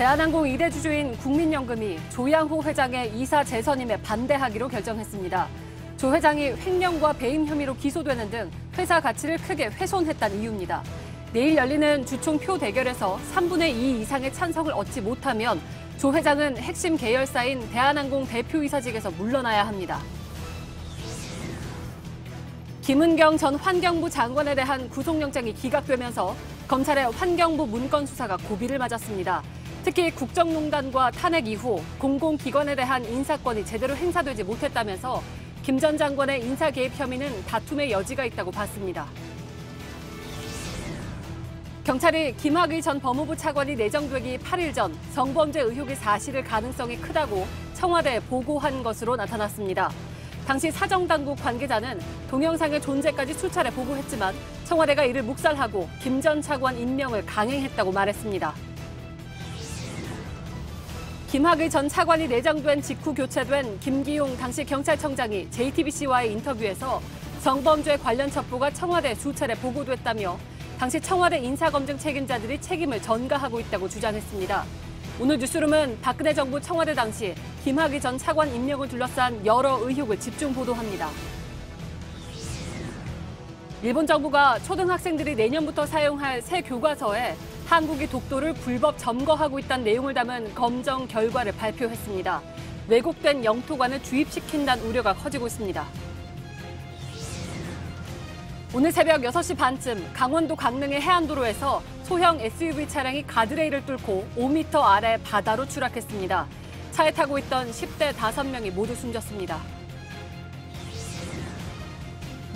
대한항공 2대 주주인 국민연금이 조양호 회장의 이사 재선임에 반대하기로 결정했습니다. 조 회장이 횡령과 배임 혐의로 기소되는 등 회사 가치를 크게 훼손했다는 이유입니다. 내일 열리는 주총 표 대결에서 3분의 2 이상의 찬성을 얻지 못하면 조 회장은 핵심 계열사인 대한항공 대표이사직에서 물러나야 합니다. 김은경 전 환경부 장관에 대한 구속영장이 기각되면서 검찰의 환경부 문건 수사가 고비를 맞았습니다. 특히 국정농단과 탄핵 이후 공공기관에 대한 인사권이 제대로 행사되지 못했다면서 김 전 장관의 인사 개입 혐의는 다툼의 여지가 있다고 봤습니다. 경찰이 김학의 전 법무부 차관이 내정되기 8일 전 성범죄 의혹이 사실일 가능성이 크다고 청와대에 보고한 것으로 나타났습니다. 당시 사정당국 관계자는 동영상의 존재까지 수차례 보고했지만 청와대가 이를 묵살하고 김 전 차관 임명을 강행했다고 말했습니다. 김학의 전 차관이 내정된 직후 교체된 김기용 당시 경찰청장이 JTBC와의 인터뷰에서 성범죄 관련 첩보가 청와대에 수차례 보고됐다며 당시 청와대 인사검증 책임자들이 책임을 전가하고 있다고 주장했습니다. 오늘 뉴스룸은 박근혜 정부 청와대 당시 김학의 전 차관 임명을 둘러싼 여러 의혹을 집중 보도합니다. 일본 정부가 초등학생들이 내년부터 사용할 새 교과서에 한국이 독도를 불법 점거하고 있다는 내용을 담은 검정 결과를 발표했습니다. 왜곡된 영토관을 주입시킨다는 우려가 커지고 있습니다. 오늘 새벽 6시 반쯤 강원도 강릉의 해안도로에서 소형 SUV 차량이 가드레일을 뚫고 5m 아래 바다로 추락했습니다. 차에 타고 있던 10대 5명이 모두 숨졌습니다.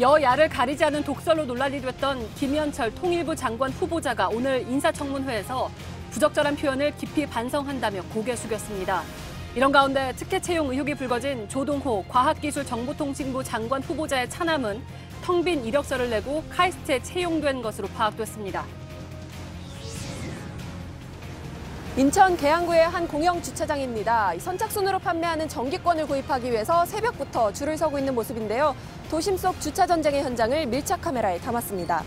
여야를 가리지 않은 독설로 논란이 됐던 김현철 통일부 장관 후보자가 오늘 인사청문회에서 부적절한 표현을 깊이 반성한다며 고개 숙였습니다. 이런 가운데 특혜 채용 의혹이 불거진 조동호 과학기술정보통신부 장관 후보자의 차남은 텅 빈 이력서를 내고 카이스트에 채용된 것으로 파악됐습니다. 인천 계양구의 한 공영 주차장입니다. 선착순으로 판매하는 전기권을 구입하기 위해서 새벽부터 줄을 서고 있는 모습인데요. 도심 속 주차 전쟁의 현장을 밀착 카메라에 담았습니다.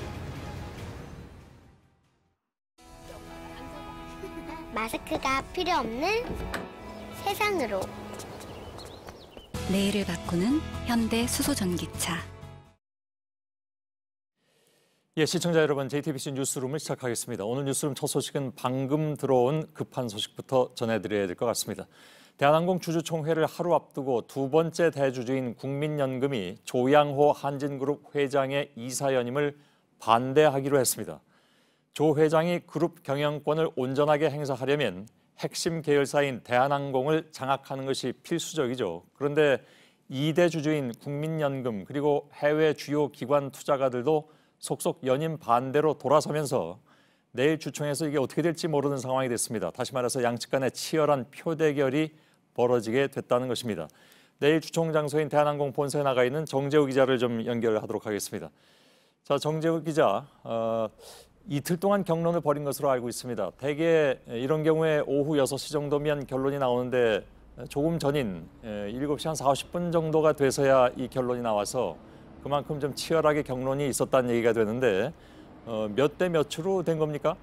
마스크가 필요 없는 세상으로. 내일을 바꾸는 현대 수소전기차. 예, 시청자 여러분, JTBC 뉴스룸을 시작하겠습니다. 오늘 뉴스룸 첫 소식은 방금 들어온 급한 소식부터 전해드려야 될 것 같습니다. 대한항공 주주총회를 하루 앞두고 두 번째 대주주인 국민연금이 조양호 한진그룹 회장의 이사 연임을 반대하기로 했습니다. 조 회장이 그룹 경영권을 온전하게 행사하려면 핵심 계열사인 대한항공을 장악하는 것이 필수적이죠. 그런데 2대 주주인 국민연금 그리고 해외 주요 기관 투자가들도 속속 연임 반대로 돌아서면서 내일 주총에서 이게 어떻게 될지 모르는 상황이 됐습니다. 다시 말해서 양측 간의 치열한 표대결이 벌어지게 됐다는 것입니다. 내일 주총 장소인 대한항공 본사에 나가 있는 정재우 기자를 좀 연결하도록 하겠습니다. 자, 정재우 기자, 이틀 동안 경론을 벌인 것으로 알고 있습니다. 대개 이런 경우에 오후 6시 정도면 결론이 나오는데 조금 전인 7시 한 40분 정도가 돼서야 이 결론이 나와서 그만큼 좀 치열하게 경론이 있었다는 얘기가 되는데 몇 대 몇으로 된 겁니까?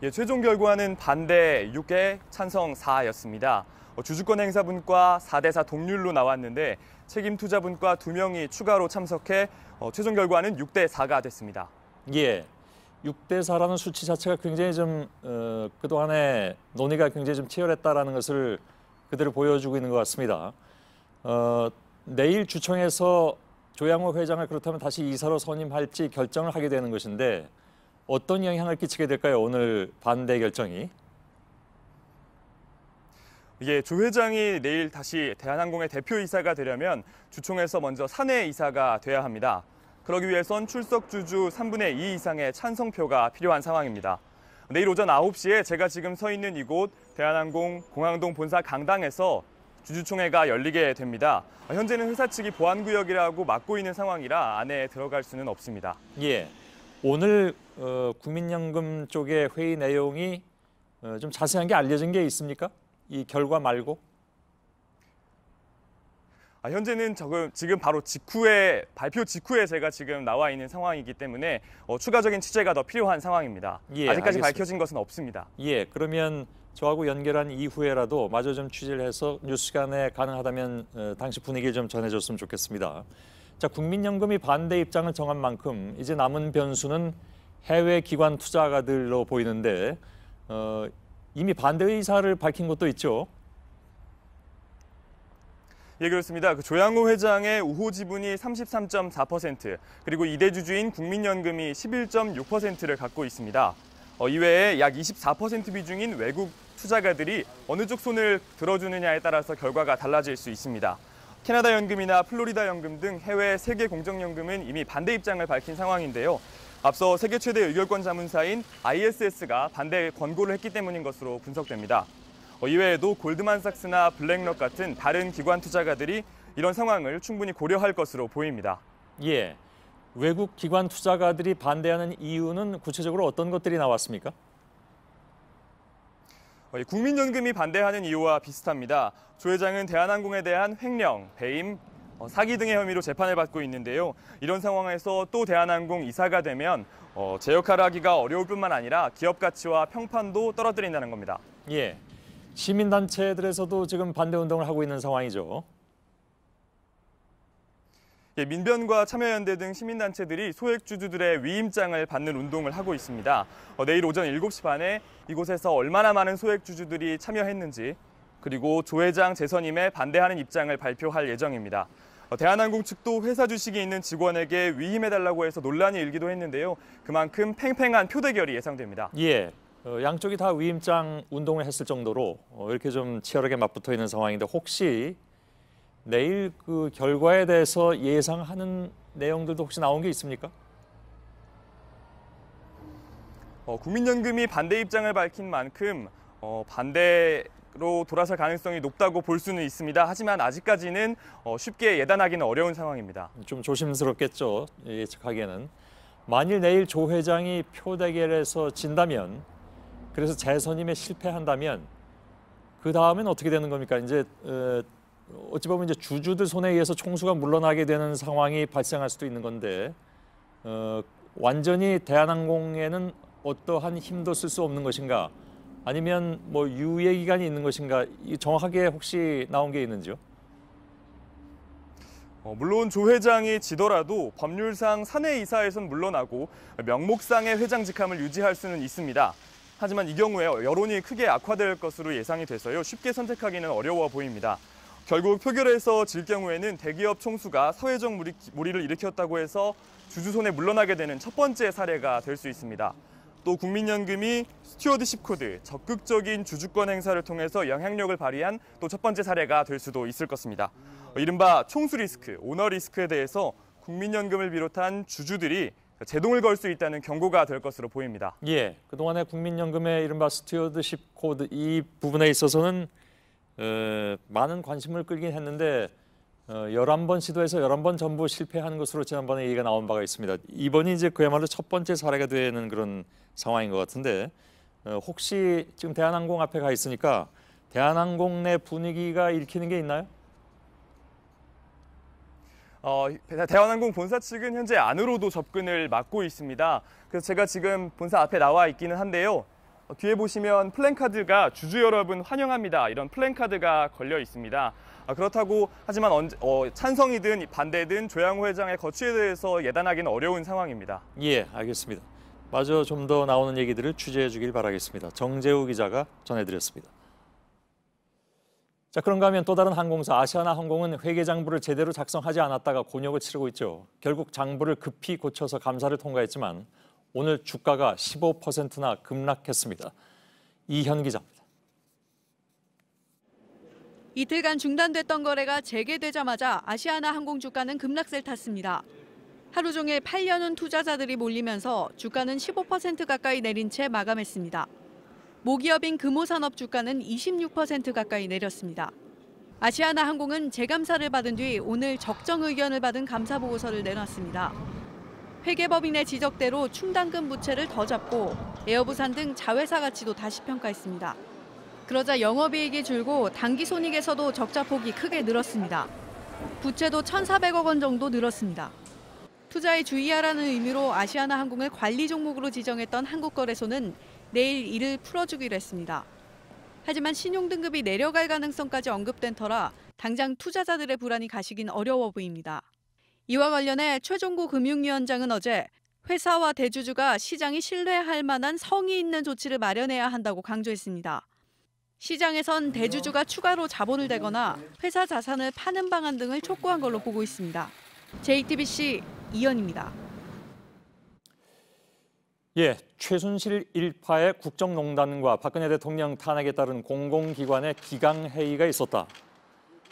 예, 최종 결과는 반대 6에 찬성 4였습니다. 주주권 행사분과 4대4 동률로 나왔는데 책임 투자분과 2명이 추가로 참석해 최종 결과는 6대4가 됐습니다. 예, 6대4라는 수치 자체가 굉장히 좀 그동안에 논의가 굉장히 좀 치열했다라는 것을 그대로 보여주고 있는 것 같습니다. 내일 주총에서 조양호 회장을 그렇다면 다시 이사로 선임할지 결정을 하게 되는 것인데 어떤 영향을 끼치게 될까요? 오늘 반대 결정이. 예, 조 회장이 내일 다시 대한항공의 대표이사가 되려면 주총에서 먼저 사내 이사가 돼야 합니다. 그러기 위해선 출석 주주 3분의 2 이상의 찬성표가 필요한 상황입니다. 내일 오전 9시에 제가 지금 서 있는 이곳 대한항공 공항동 본사 강당에서 주주총회가 열리게 됩니다. 현재는 회사 측이 보안구역이라고 막고 있는 상황이라 안에 들어갈 수는 없습니다. 예, 오늘 국민연금 쪽의 회의 내용이 좀 자세한 게 알려진 게 있습니까? 이 결과 말고? 현재는 지금 바로 발표 직후에 제가 지금 나와 있는 상황이기 때문에 추가적인 취재가 더 필요한 상황입니다. 예, 아직까지 알겠습니다. 밝혀진 것은 없습니다. 예, 그러면 저하고 연결한 이후에라도 마저 좀 취재를 해서 뉴스 시간에 가능하다면 당시 분위기를 좀 전해줬으면 좋겠습니다. 자, 국민연금이 반대 입장을 정한 만큼 이제 남은 변수는 해외 기관 투자가들로 보이는데 이미 반대 의사를 밝힌 곳도 있죠. 예, 그렇습니다. 조양호 회장의 우호 지분이 33.4%, 그리고 이대주주인 국민연금이 11.6%를 갖고 있습니다. 이외에 약 24% 비중인 외국 투자가들이 어느 쪽 손을 들어주느냐에 따라서 결과가 달라질 수 있습니다. 캐나다 연금이나 플로리다 연금 등 해외 세계 공적연금은 이미 반대 입장을 밝힌 상황인데요. 앞서 세계 최대 의결권 자문사인 ISS가 반대 권고를 했기 때문인 것으로 분석됩니다. 이외에도 골드만삭스나 블랙록 같은 다른 기관 투자가들이 이런 상황을 충분히 고려할 것으로 보입니다. 예, 외국 기관 투자가들이 반대하는 이유는 구체적으로 어떤 것들이 나왔습니까? 국민연금이 반대하는 이유와 비슷합니다. 조 회장은 대한항공에 대한 횡령, 배임, 사기 등의 혐의로 재판을 받고 있는데요. 이런 상황에서 또 대한항공 이사가 되면 제 역할을 하기가 어려울 뿐만 아니라 기업 가치와 평판도 떨어뜨린다는 겁니다. 예, 시민단체들에서도 지금 반대 운동을 하고 있는 상황이죠. 예, 민변과 참여연대 등 시민단체들이 소액주주들의 위임장을 받는 운동을 하고 있습니다. 내일 오전 7시 반에 이곳에서 얼마나 많은 소액주주들이 참여했는지, 그리고 조 회장 재선임에 반대하는 입장을 발표할 예정입니다. 대한항공 측도 회사 주식이 있는 직원에게 위임해달라고 해서 논란이 일기도 했는데요. 그만큼 팽팽한 표대결이 예상됩니다. 예, 양쪽이 다 위임장 운동을 했을 정도로 이렇게 좀 치열하게 맞붙어 있는 상황인데 혹시 내일 그 결과에 대해서 예상하는 내용들도 혹시 나온 게 있습니까? 국민연금이 반대 입장을 밝힌 만큼 반대로 돌아설 가능성이 높다고 볼 수는 있습니다. 하지만 아직까지는 쉽게 예단하기는 어려운 상황입니다. 좀 조심스럽겠죠, 예측하기에는. 만일 내일 조 회장이 표대결에서 진다면, 그래서 재선임에 실패한다면 그 다음엔 어떻게 되는 겁니까? 이제 어찌 보면 이제 주주들 손에 의해서 총수가 물러나게 되는 상황이 발생할 수도 있는 건데 완전히 대한항공에는 어떠한 힘도 쓸 수 없는 것인가? 아니면 뭐 유예 기간이 있는 것인가? 정확하게 혹시 나온 게 있는지요? 물론 조 회장이 지더라도 법률상 사내 이사에선 물러나고 명목상의 회장 직함을 유지할 수는 있습니다. 하지만 이 경우에 여론이 크게 악화될 것으로 예상이 돼서요. 쉽게 선택하기는 어려워 보입니다. 결국 표결에서 질 경우에는 대기업 총수가 사회적 무리를 일으켰다고 해서 주주 손에 물러나게 되는 첫 번째 사례가 될 수 있습니다. 또 국민연금이 스튜어드십 코드, 적극적인 주주권 행사를 통해서 영향력을 발휘한 또 첫 번째 사례가 될 수도 있을 것입니다. 이른바 총수 리스크, 오너 리스크에 대해서 국민연금을 비롯한 주주들이 제동을 걸 수 있다는 경고가 될 것으로 보입니다. 예, 그동안의 국민연금의 이른바 스튜어드십 코드 이 부분에 있어서는 많은 관심을 끌긴 했는데 11번 시도해서 11번 전부 실패한 것으로 지난번에 얘기가 나온 바가 있습니다. 이번이 이제 그야말로 첫 번째 사례가 되는 그런 상황인 것 같은데 혹시 지금 대한항공 앞에 가 있으니까 대한항공 내 분위기가 읽히는 게 있나요? 대한항공 본사 측은 현재 안으로도 접근을 막고 있습니다. 그래서 제가 지금 본사 앞에 나와 있기는 한데요. 뒤에 보시면 플랜카드가 주주 여러분 환영합니다. 이런 플랜카드가 걸려 있습니다. 그렇다고 하지만 찬성이든 반대든 조양호 회장의 거취에 대해서 예단하기는 어려운 상황입니다. 예, 알겠습니다. 마저 좀 더 나오는 얘기들을 취재해 주길 바라겠습니다. 정재우 기자가 전해드렸습니다. 자, 그런가 하면 또 다른 항공사 아시아나항공은 회계장부를 제대로 작성하지 않았다가 곤욕을 치르고 있죠. 결국 장부를 급히 고쳐서 감사를 통과했지만 오늘 주가가 15%나 급락했습니다. 이현 기자입니다. 이틀간 중단됐던 거래가 재개되자마자 아시아나항공 주가는 급락세를 탔습니다. 하루 종일 팔려는 투자자들이 몰리면서 주가는 15% 가까이 내린 채 마감했습니다. 모기업인 금호산업 주가는 26% 가까이 내렸습니다. 아시아나항공은 재감사를 받은 뒤 오늘 적정 의견을 받은 감사보고서를 내놨습니다. 회계법인의 지적대로 충당금 부채를 더 잡고 에어부산 등 자회사 가치도 다시 평가했습니다. 그러자 영업이익이 줄고 당기손익에서도 적자폭이 크게 늘었습니다. 부채도 1,400억 원 정도 늘었습니다. 투자에 주의하라는 의미로 아시아나항공을 관리 종목으로 지정했던 한국거래소는 내일 이를 풀어주기로 했습니다. 하지만 신용등급이 내려갈 가능성까지 언급된 터라 당장 투자자들의 불안이 가시긴 어려워 보입니다. 이와 관련해 최종구 금융위원장은 어제 회사와 대주주가 시장이 신뢰할 만한 성의 있는 조치를 마련해야 한다고 강조했습니다. 시장에선 대주주가 추가로 자본을 대거나 회사 자산을 파는 방안 등을 촉구한 걸로 보고 있습니다. JTBC 이현입니다. 최순실 일파의 국정농단과 박근혜 대통령 탄핵에 따른 공공기관의 기강회의가 있었다.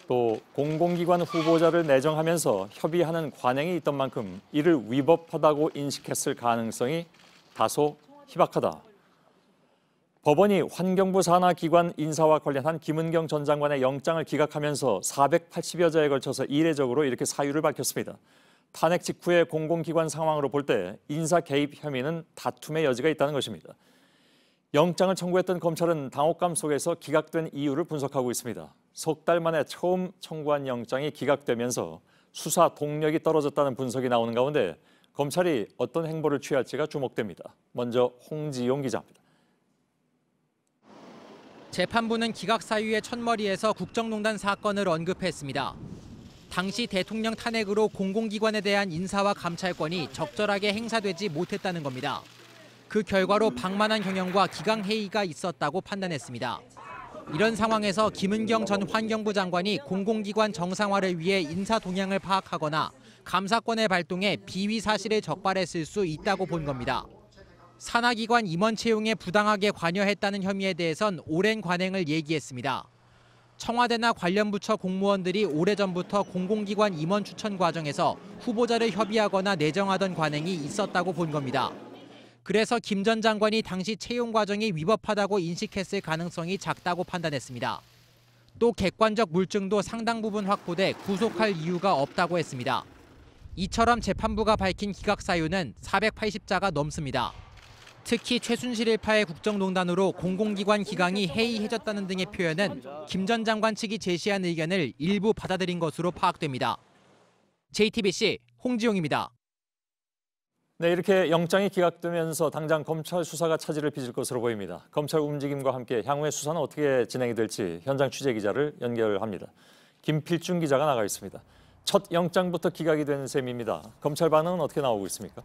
또 공공기관 후보자를 내정하면서 협의하는 관행이 있던 만큼 이를 위법하다고 인식했을 가능성이 다소 희박하다. 법원이 환경부 산하 기관 인사와 관련한 김은경 전 장관의 영장을 기각하면서 480여자에 걸쳐서 이례적으로 이렇게 사유를 밝혔습니다. 탄핵 직후의 공공기관 상황으로 볼 때 인사 개입 혐의는 다툼의 여지가 있다는 것입니다. 영장을 청구했던 검찰은 당혹감 속에서 기각된 이유를 분석하고 있습니다. 석 달 만에 처음 청구한 영장이 기각되면서 수사 동력이 떨어졌다는 분석이 나오는 가운데 검찰이 어떤 행보를 취할지가 주목됩니다. 먼저 홍지용 기자입니다. 재판부는 기각 사유의 첫머리에서 국정농단 사건을 언급했습니다. 당시 대통령 탄핵으로 공공기관에 대한 인사와 감찰권이 적절하게 행사되지 못했다는 겁니다. 그 결과로 방만한 경영과 기강회의가 있었다고 판단했습니다. 이런 상황에서 김은경 전 환경부 장관이 공공기관 정상화를 위해 인사 동향을 파악하거나 감사권을 발동해 비위 사실을 적발했을 수 있다고 본 겁니다. 산하기관 임원 채용에 부당하게 관여했다는 혐의에 대해선 오랜 관행을 얘기했습니다. 청와대나 관련 부처 공무원들이 오래전부터 공공기관 임원 추천 과정에서 후보자를 협의하거나 내정하던 관행이 있었다고 본 겁니다. 그래서 김 전 장관이 당시 채용 과정이 위법하다고 인식했을 가능성이 작다고 판단했습니다. 또 객관적 물증도 상당 부분 확보돼 구속할 이유가 없다고 했습니다. 이처럼 재판부가 밝힌 기각 사유는 480자가 넘습니다. 특히 최순실 일파의 국정농단으로 공공기관 기강이 해이해졌다는 등의 표현은 김 전 장관 측이 제시한 의견을 일부 받아들인 것으로 파악됩니다. JTBC 홍지용입니다. 네, 이렇게 영장이 기각되면서 당장 검찰 수사가 차질을 빚을 것으로 보입니다. 검찰 움직임과 함께 향후의 수사는 어떻게 진행이 될지 현장 취재 기자를 연결합니다. 김필중 기자가 나가 있습니다. 첫 영장부터 기각이 된 셈입니다. 검찰 반응은 어떻게 나오고 있습니까?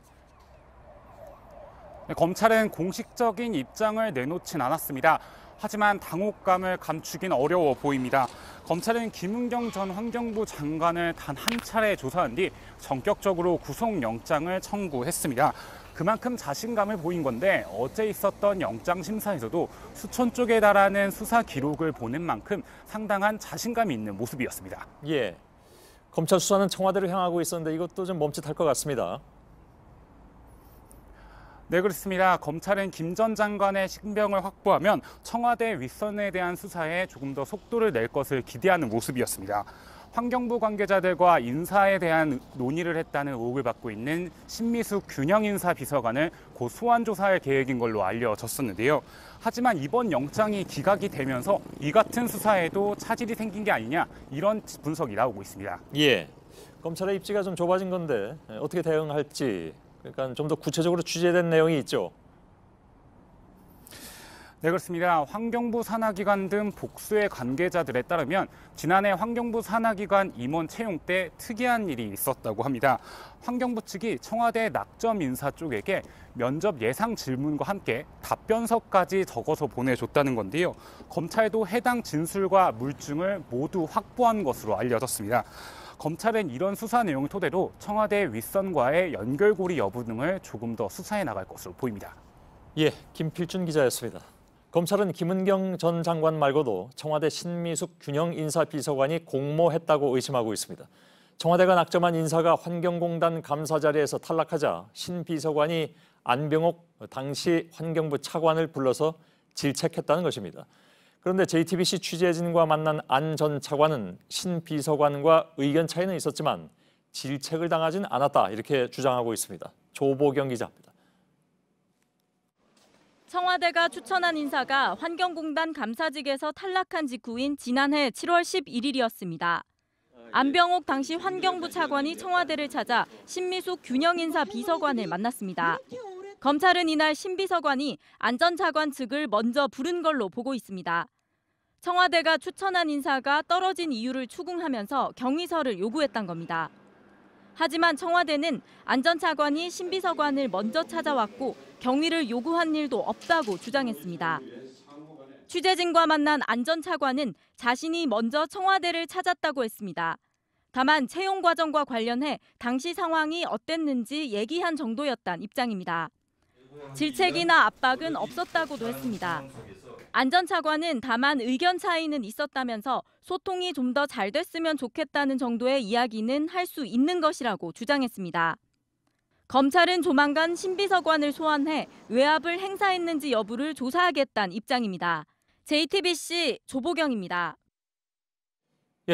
네, 검찰은 공식적인 입장을 내놓진 않았습니다. 하지만 당혹감을 감추긴 어려워 보입니다. 검찰은 김은경 전 환경부 장관을 단 한 차례 조사한 뒤 전격적으로 구속영장을 청구했습니다. 그만큼 자신감을 보인 건데 어제 있었던 영장 심사에서도 수천 쪽에 달하는 수사 기록을 보낸 만큼 상당한 자신감이 있는 모습이었습니다. 검찰 수사는 청와대로 향하고 있었는데 이것도 좀 멈칫할 것 같습니다. 네, 그렇습니다. 검찰은 김 전 장관의 신병을 확보하면 청와대 윗선에 대한 수사에 조금 더 속도를 낼 것을 기대하는 모습이었습니다. 환경부 관계자들과 인사에 대한 논의를 했다는 의혹을 받고 있는 신미숙 균형인사 비서관을 곧 소환 조사할 계획인 걸로 알려졌었는데요. 하지만 이번 영장이 기각이 되면서 이 같은 수사에도 차질이 생긴 게 아니냐 이런 분석이 나오고 있습니다. 검찰의 입지가 좀 좁아진 건데 어떻게 대응할지 그러니까 좀 더 구체적으로 취재된 내용이 있죠. 네, 그렇습니다. 환경부 산하기관 등 복수의 관계자들에 따르면 지난해 환경부 산하기관 임원 채용 때 특이한 일이 있었다고 합니다. 환경부 측이 청와대 낙점 인사 쪽에게 면접 예상 질문과 함께 답변서까지 적어서 보내줬다는 건데요. 검찰도 해당 진술과 물증을 모두 확보한 것으로 알려졌습니다. 검찰은 이런 수사 내용을 토대로 청와대 윗선과의 연결고리 여부 등을 조금 더 수사해 나갈 것으로 보입니다. 김필준 기자였습니다. 검찰은 김은경 전 장관 말고도 청와대 신미숙 균형인사비서관이 공모했다고 의심하고 있습니다. 청와대가 낙점한 인사가 환경공단 감사 자리에서 탈락하자 신 비서관이 안병옥 당시 환경부 차관을 불러서 질책했다는 것입니다. 그런데 JTBC 취재진과 만난 안 전 차관은 신 비서관과 의견 차이는 있었지만 질책을 당하진 않았다 이렇게 주장하고 있습니다. 조보경 기자입니다. 청와대가 추천한 인사가 환경공단 감사직에서 탈락한 직후인 지난해 7월 11일이었습니다. 안병옥 당시 환경부 차관이 청와대를 찾아 신미숙 균형인사 비서관을 만났습니다. 검찰은 이날 신 비서관이 안전차관 측을 먼저 부른 걸로 보고 있습니다. 청와대가 추천한 인사가 떨어진 이유를 추궁하면서 경위서를 요구했던 겁니다. 하지만 청와대는 안전차관이 신 비서관을 먼저 찾아왔고 경위를 요구한 일도 없다고 주장했습니다. 취재진과 만난 안전차관은 자신이 먼저 청와대를 찾았다고 했습니다. 다만 채용 과정과 관련해 당시 상황이 어땠는지 얘기한 정도였단 입장입니다. 질책이나 압박은 없었다고도 했습니다. 안전차관은 다만 의견 차이는 있었다면서 소통이 좀 더 잘 됐으면 좋겠다는 정도의 이야기는 할 수 있는 것이라고 주장했습니다. 검찰은 조만간 신비서관을 소환해 외압을 행사했는지 여부를 조사하겠다는 입장입니다. JTBC 조보경입니다.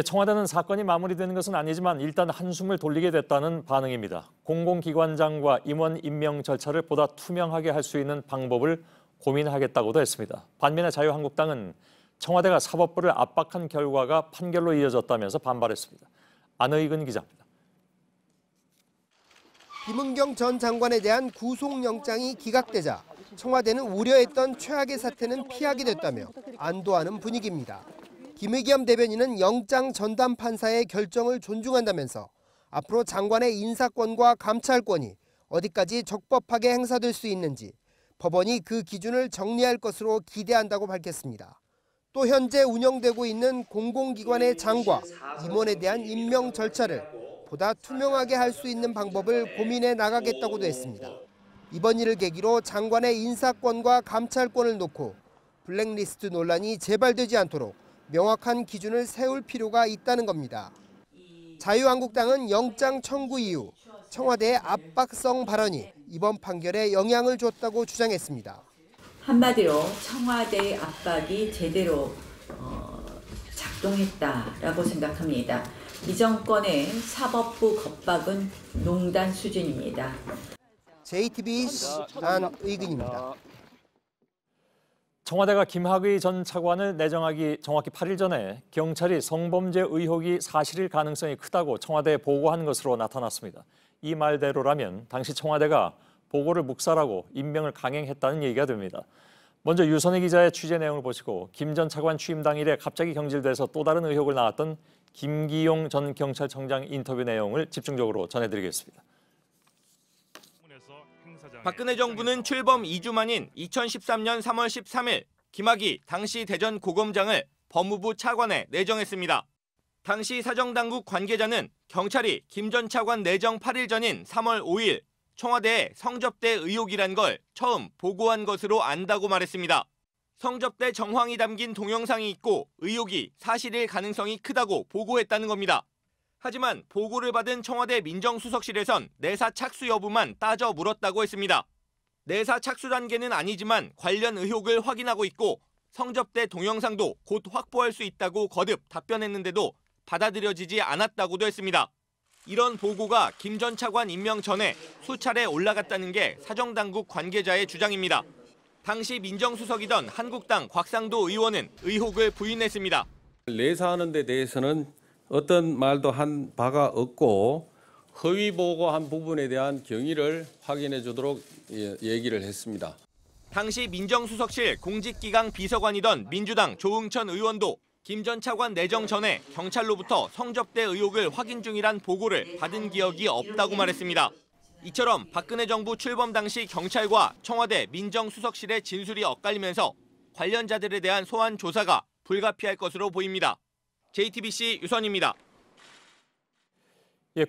청와대는 사건이 마무리되는 것은 아니지만 일단 한숨을 돌리게 됐다는 반응입니다. 공공기관장과 임원 임명 절차를 보다 투명하게 할 수 있는 방법을 고민하겠다고도 했습니다. 반면에 자유한국당은 청와대가 사법부를 압박한 결과가 판결로 이어졌다면서 반발했습니다. 안의근 기자입니다. 김은경 전 장관에 대한 구속영장이 기각되자 청와대는 우려했던 최악의 사태는 피하게 됐다며 안도하는 분위기입니다. 김의겸 대변인은 영장 전담 판사의 결정을 존중한다면서 앞으로 장관의 인사권과 감찰권이 어디까지 적법하게 행사될 수 있는지 법원이 그 기준을 정리할 것으로 기대한다고 밝혔습니다. 또 현재 운영되고 있는 공공기관의 장과 임원에 대한 임명 절차를 보다 투명하게 할 수 있는 방법을 고민해 나가겠다고도 했습니다. 이번 일을 계기로 장관의 인사권과 감찰권을 놓고 블랙리스트 논란이 재발되지 않도록 명확한 기준을 세울 필요가 있다는 겁니다. 자유한국당은 영장 청구 이후 청와대의 압박성 발언이 이번 판결에 영향을 줬다고 주장했습니다. 한마디로 청와대의 압박이 제대로 작동했다라고 생각합니다. 이 정권의 사법부 겁박은 농단 수준입니다. JTBC 안의근입니다. 청와대가 김학의 전 차관을 내정하기 정확히 8일 전에 경찰이 성범죄 의혹이 사실일 가능성이 크다고 청와대에 보고한 것으로 나타났습니다. 이 말대로라면 당시 청와대가 보고를 묵살하고 임명을 강행했다는 얘기가 됩니다. 먼저 유선희 기자의 취재 내용을 보시고 김 전 차관 취임 당일에 갑자기 경질돼서 또 다른 의혹을 낳았던 김기용 전 경찰청장 인터뷰 내용을 집중적으로 전해드리겠습니다. 박근혜 정부는 출범 2주 만인 2013년 3월 13일 김학의 당시 대전고검장을 법무부 차관에 내정했습니다. 당시 사정당국 관계자는 경찰이 김 전 차관 내정 8일 전인 3월 5일 청와대에 성접대 의혹이란 걸 처음 보고한 것으로 안다고 말했습니다. 성접대 정황이 담긴 동영상이 있고 의혹이 사실일 가능성이 크다고 보고했다는 겁니다. 하지만 보고를 받은 청와대 민정수석실에선 내사 착수 여부만 따져 물었다고 했습니다. 내사 착수 단계는 아니지만 관련 의혹을 확인하고 있고 성접대 동영상도 곧 확보할 수 있다고 거듭 답변했는데도 받아들여지지 않았다고도 했습니다. 이런 보고가 김 전 차관 임명 전에 수차례 올라갔다는 게 사정당국 관계자의 주장입니다. 당시 민정수석이던 한국당 곽상도 의원은 의혹을 부인했습니다. 내사하는 데 대해서는 어떤 말도 한 바가 없고 허위 보고한 부분에 대한 경위를 확인해 주도록 얘기를 했습니다. 당시 민정수석실 공직기강 비서관이던 민주당 조응천 의원도 김 전 차관 내정 전에 경찰로부터 성접대 의혹을 확인 중이란 보고를 받은 기억이 없다고 말했습니다. 이처럼 박근혜 정부 출범 당시 경찰과 청와대 민정수석실의 진술이 엇갈리면서 관련자들에 대한 소환 조사가 불가피할 것으로 보입니다. JTBC 유선입니다.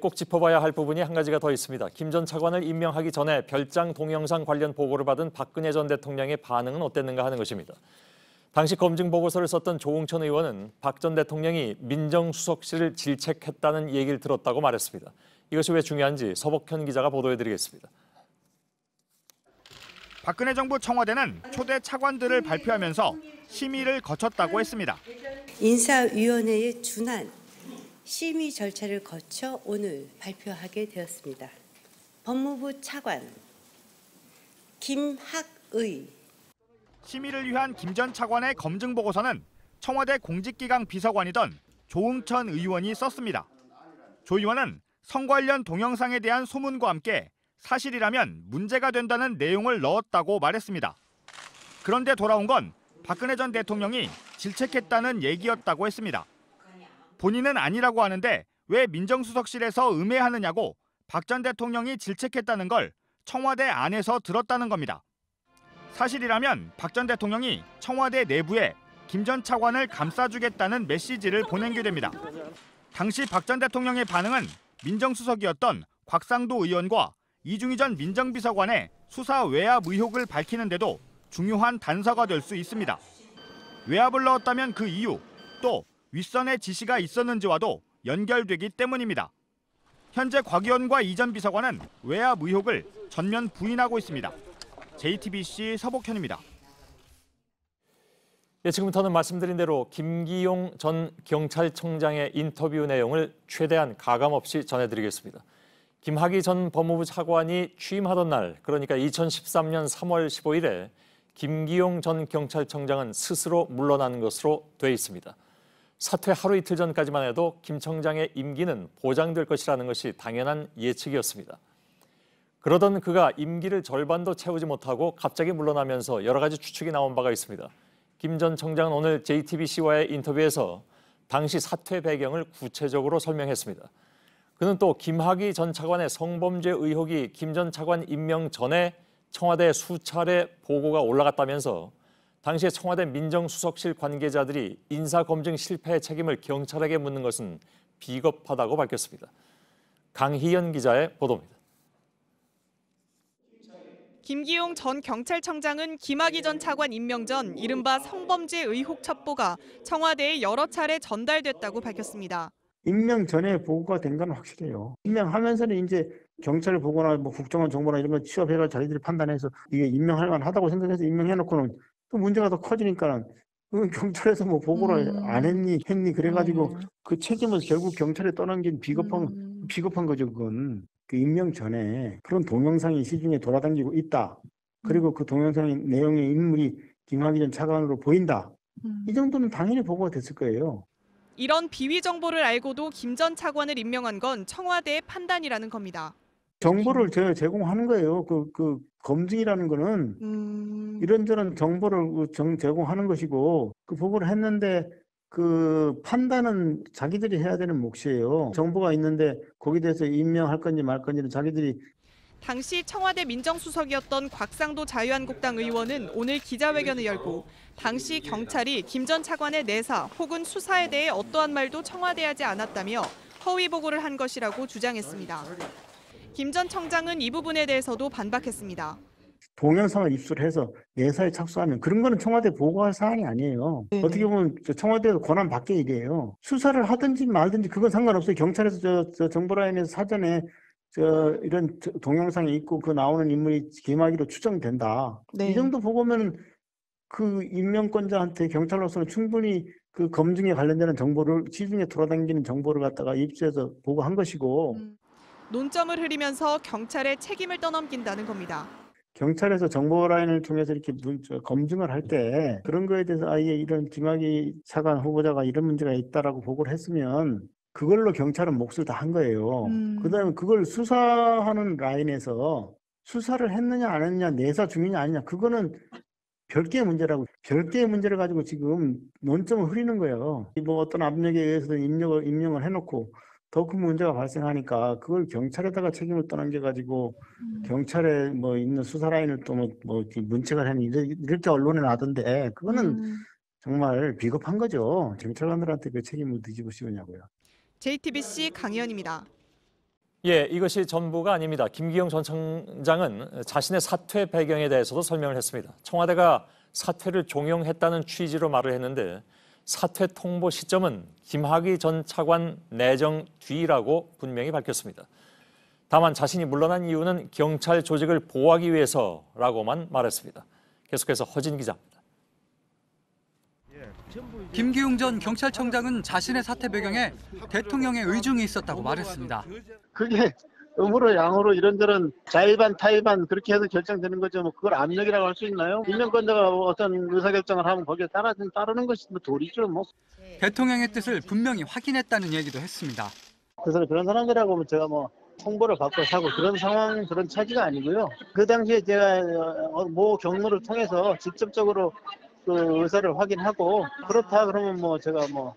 꼭 짚어봐야 할 부분이 한 가지가 더 있습니다. 김 전 차관을 임명하기 전에 별장 동영상 관련 보고를 받은 박근혜 전 대통령의 반응은 어땠는가 하는 것입니다. 당시 검증 보고서를 썼던 조응천 의원은 박 전 대통령이 민정수석실을 질책했다는 얘기를 들었다고 말했습니다. 이것이 왜 중요한지 서복현 기자가 보도해드리겠습니다. 박근혜 정부 청와대는 초대 차관들을 발표하면서 심의를 거쳤다고 했습니다. 인사위원회에 준한 심의 절차를 거쳐 오늘 발표하게 되었습니다. 법무부 차관 김학의. 심의를 위한 김 전 차관의 검증 보고서는 청와대 공직기강 비서관이던 조응천 의원이 썼습니다. 조 의원은 성 관련 동영상에 대한 소문과 함께 사실이라면 문제가 된다는 내용을 넣었다고 말했습니다. 그런데 돌아온 건 박근혜 전 대통령이 질책했다는 얘기였다고 했습니다. 본인은 아니라고 하는데 왜 민정수석실에서 음해하느냐고 박 전 대통령이 질책했다는 걸 청와대 안에서 들었다는 겁니다. 사실이라면 박 전 대통령이 청와대 내부에 김 전 차관을 감싸주겠다는 메시지를 보낸 게 됩니다. 당시 박 전 대통령의 반응은 민정수석이었던 곽상도 의원과 이중희 전 민정비서관의 수사 외압 의혹을 밝히는데도 중요한 단서가 될 수 있습니다. 외압을 넣었다면 그 이유, 또 윗선의 지시가 있었는지와도 연결되기 때문입니다. 현재 곽 의원과 이 전 비서관은 외압 의혹을 전면 부인하고 있습니다. JTBC 서복현입니다. 예, 지금부터는 말씀드린 대로 김기용 전 경찰청장의 인터뷰 내용을 최대한 가감없이 전해드리겠습니다. 김학의 전 법무부 차관이 취임하던 날, 그러니까 2013년 3월 15일에 김기용 전 경찰청장은 스스로 물러난 것으로 돼 있습니다. 사퇴 하루 이틀 전까지만 해도 김 청장의 임기는 보장될 것이라는 것이 당연한 예측이었습니다. 그러던 그가 임기를 절반도 채우지 못하고 갑자기 물러나면서 여러 가지 추측이 나온 바가 있습니다. 김 전 청장은 오늘 JTBC와의 인터뷰에서 당시 사퇴 배경을 구체적으로 설명했습니다. 그는 또 김학의 전 차관의 성범죄 의혹이 김 전 차관 임명 전에 청와대에 수차례 보고가 올라갔다면서 당시에 청와대 민정수석실 관계자들이 인사검증 실패의 책임을 경찰에게 묻는 것은 비겁하다고 밝혔습니다. 강희연 기자의 보도입니다. 김기용 전 경찰청장은 김학의 전 차관 임명 전 이른바 성범죄 의혹 첩보가 청와대에 여러 차례 전달됐다고 밝혔습니다. 임명 전에 보고가 된 건 확실해요. 임명하면서는 이제 경찰을 보거나 뭐 국정원 정보나 이런 거 취업해가 자기들이 판단해서 이게 임명할 만하다고 생각해서 임명해놓고는 또 문제가 더 커지니까 경찰에서 뭐 보고를 안 했니 그래가지고 그 책임을 결국 경찰에 떠넘긴 비겁한 거죠. 그건 그 임명 전에 그런 동영상이 시중에 돌아다니고 있다. 그리고 그 동영상의 내용의 인물이 김학의 전 차관으로 보인다. 이 정도는 당연히 보고가 됐을 거예요. 이런 비위 정보를 알고도 김 전 차관을 임명한 건 청와대의 판단이라는 겁니다. 정보를 제공하는 거예요. 그 검증이라는 거는 이런저런 정보를 제공하는 것이고 그 보고를 했는데 그 판단은 자기들이 해야 되는 몫이에요. 정보가 있는데 거기에 대해서 임명할 건지 말 건지는 자기들이. 당시 청와대 민정수석이었던 곽상도 자유한국당 의원은 오늘 기자회견을 열고 당시 경찰이 김 전 차관의 내사 혹은 수사에 대해 어떠한 말도 청와대에 하지 않았다며 허위 보고를 한 것이라고 주장했습니다. 김 전 청장은 이 부분에 대해서도 반박했습니다. 동영상을 입수해서 내사에 착수하면 그런 거는 청와대 보고할 사안이 아니에요. 어떻게 보면 청와대에서 권한 밖의 일이에요. 수사를 하든지 말든지 그건 상관없어요. 경찰에서 저 정보라인에서 사전에 이런 동영상이 있고 그 나오는 인물이 김학의로 추정된다. 이 정도 보고면 그 임명권자한테 경찰로서는 충분히 그 검증에 관련되는 정보를 시중에 돌아다니는 정보를 갖다가 입수해서 보고한 것이고. 논점을 흐리면서 경찰에 책임을 떠넘긴다는 겁니다. 경찰에서 정보 라인을 통해서 이렇게 검증을 할 때 그런 거에 대해서 아예 이런 김학의 차관 후보자가 이런 문제가 있다라고 보고를 했으면 그걸로 경찰은 몫을 다 한 거예요. 그다음에 그걸 수사하는 라인에서 수사를 했느냐 안 했느냐 내사 중이냐 아니냐 그거는 별개의 문제라고. 별개의 문제를 가지고 지금 논점을 흐리는 거예요. 뭐 어떤 압력에 의해서 임명을 해놓고 더 큰 문제가 발생하니까 그걸 경찰에다가 책임을 떠넘겨가지고 경찰에 뭐 있는 수사 라인을 또 뭐 문책을 하니 이렇게 언론에 나던데 그거는 정말 비겁한 거죠. 경찰관들한테 그 책임을 뒤집어 씌우냐고요. JTBC 강희연입니다. 예, 이것이 전부가 아닙니다. 김기용 전 청장은 자신의 사퇴 배경에 대해서도 설명을 했습니다. 청와대가 사퇴를 종용했다는 취지로 말을 했는데 사퇴 통보 시점은 김학의 전 차관 내정 뒤라고 분명히 밝혔습니다. 다만 자신이 물러난 이유는 경찰 조직을 보호하기 위해서라고만 말했습니다. 계속해서 허진 기자입니다. 김기용 전 경찰청장은 자신의 사퇴 배경에 대통령의 의중이 있었다고 말했습니다. 그게 음으로 양으로 이런저런 자의반 타의반 그렇게 해서 결정되는 거죠. 뭐 그걸 압력이라고 할 수 있나요? 임명권자가 어떤 의사결정을 하면 거기에 따르는 것이 뭐 도리죠. 뭐. 대통령의 뜻을 분명히 확인했다는 얘기도 했습니다. 그래서 그런 사람들하고 제가 뭐 홍보를 받고 사고 그런 상황, 그런 차지가 아니고요. 그 당시에 제가 모 경로를 통해서 직접적으로 그 의사를 확인하고 그렇다 그러면 뭐 제가 뭐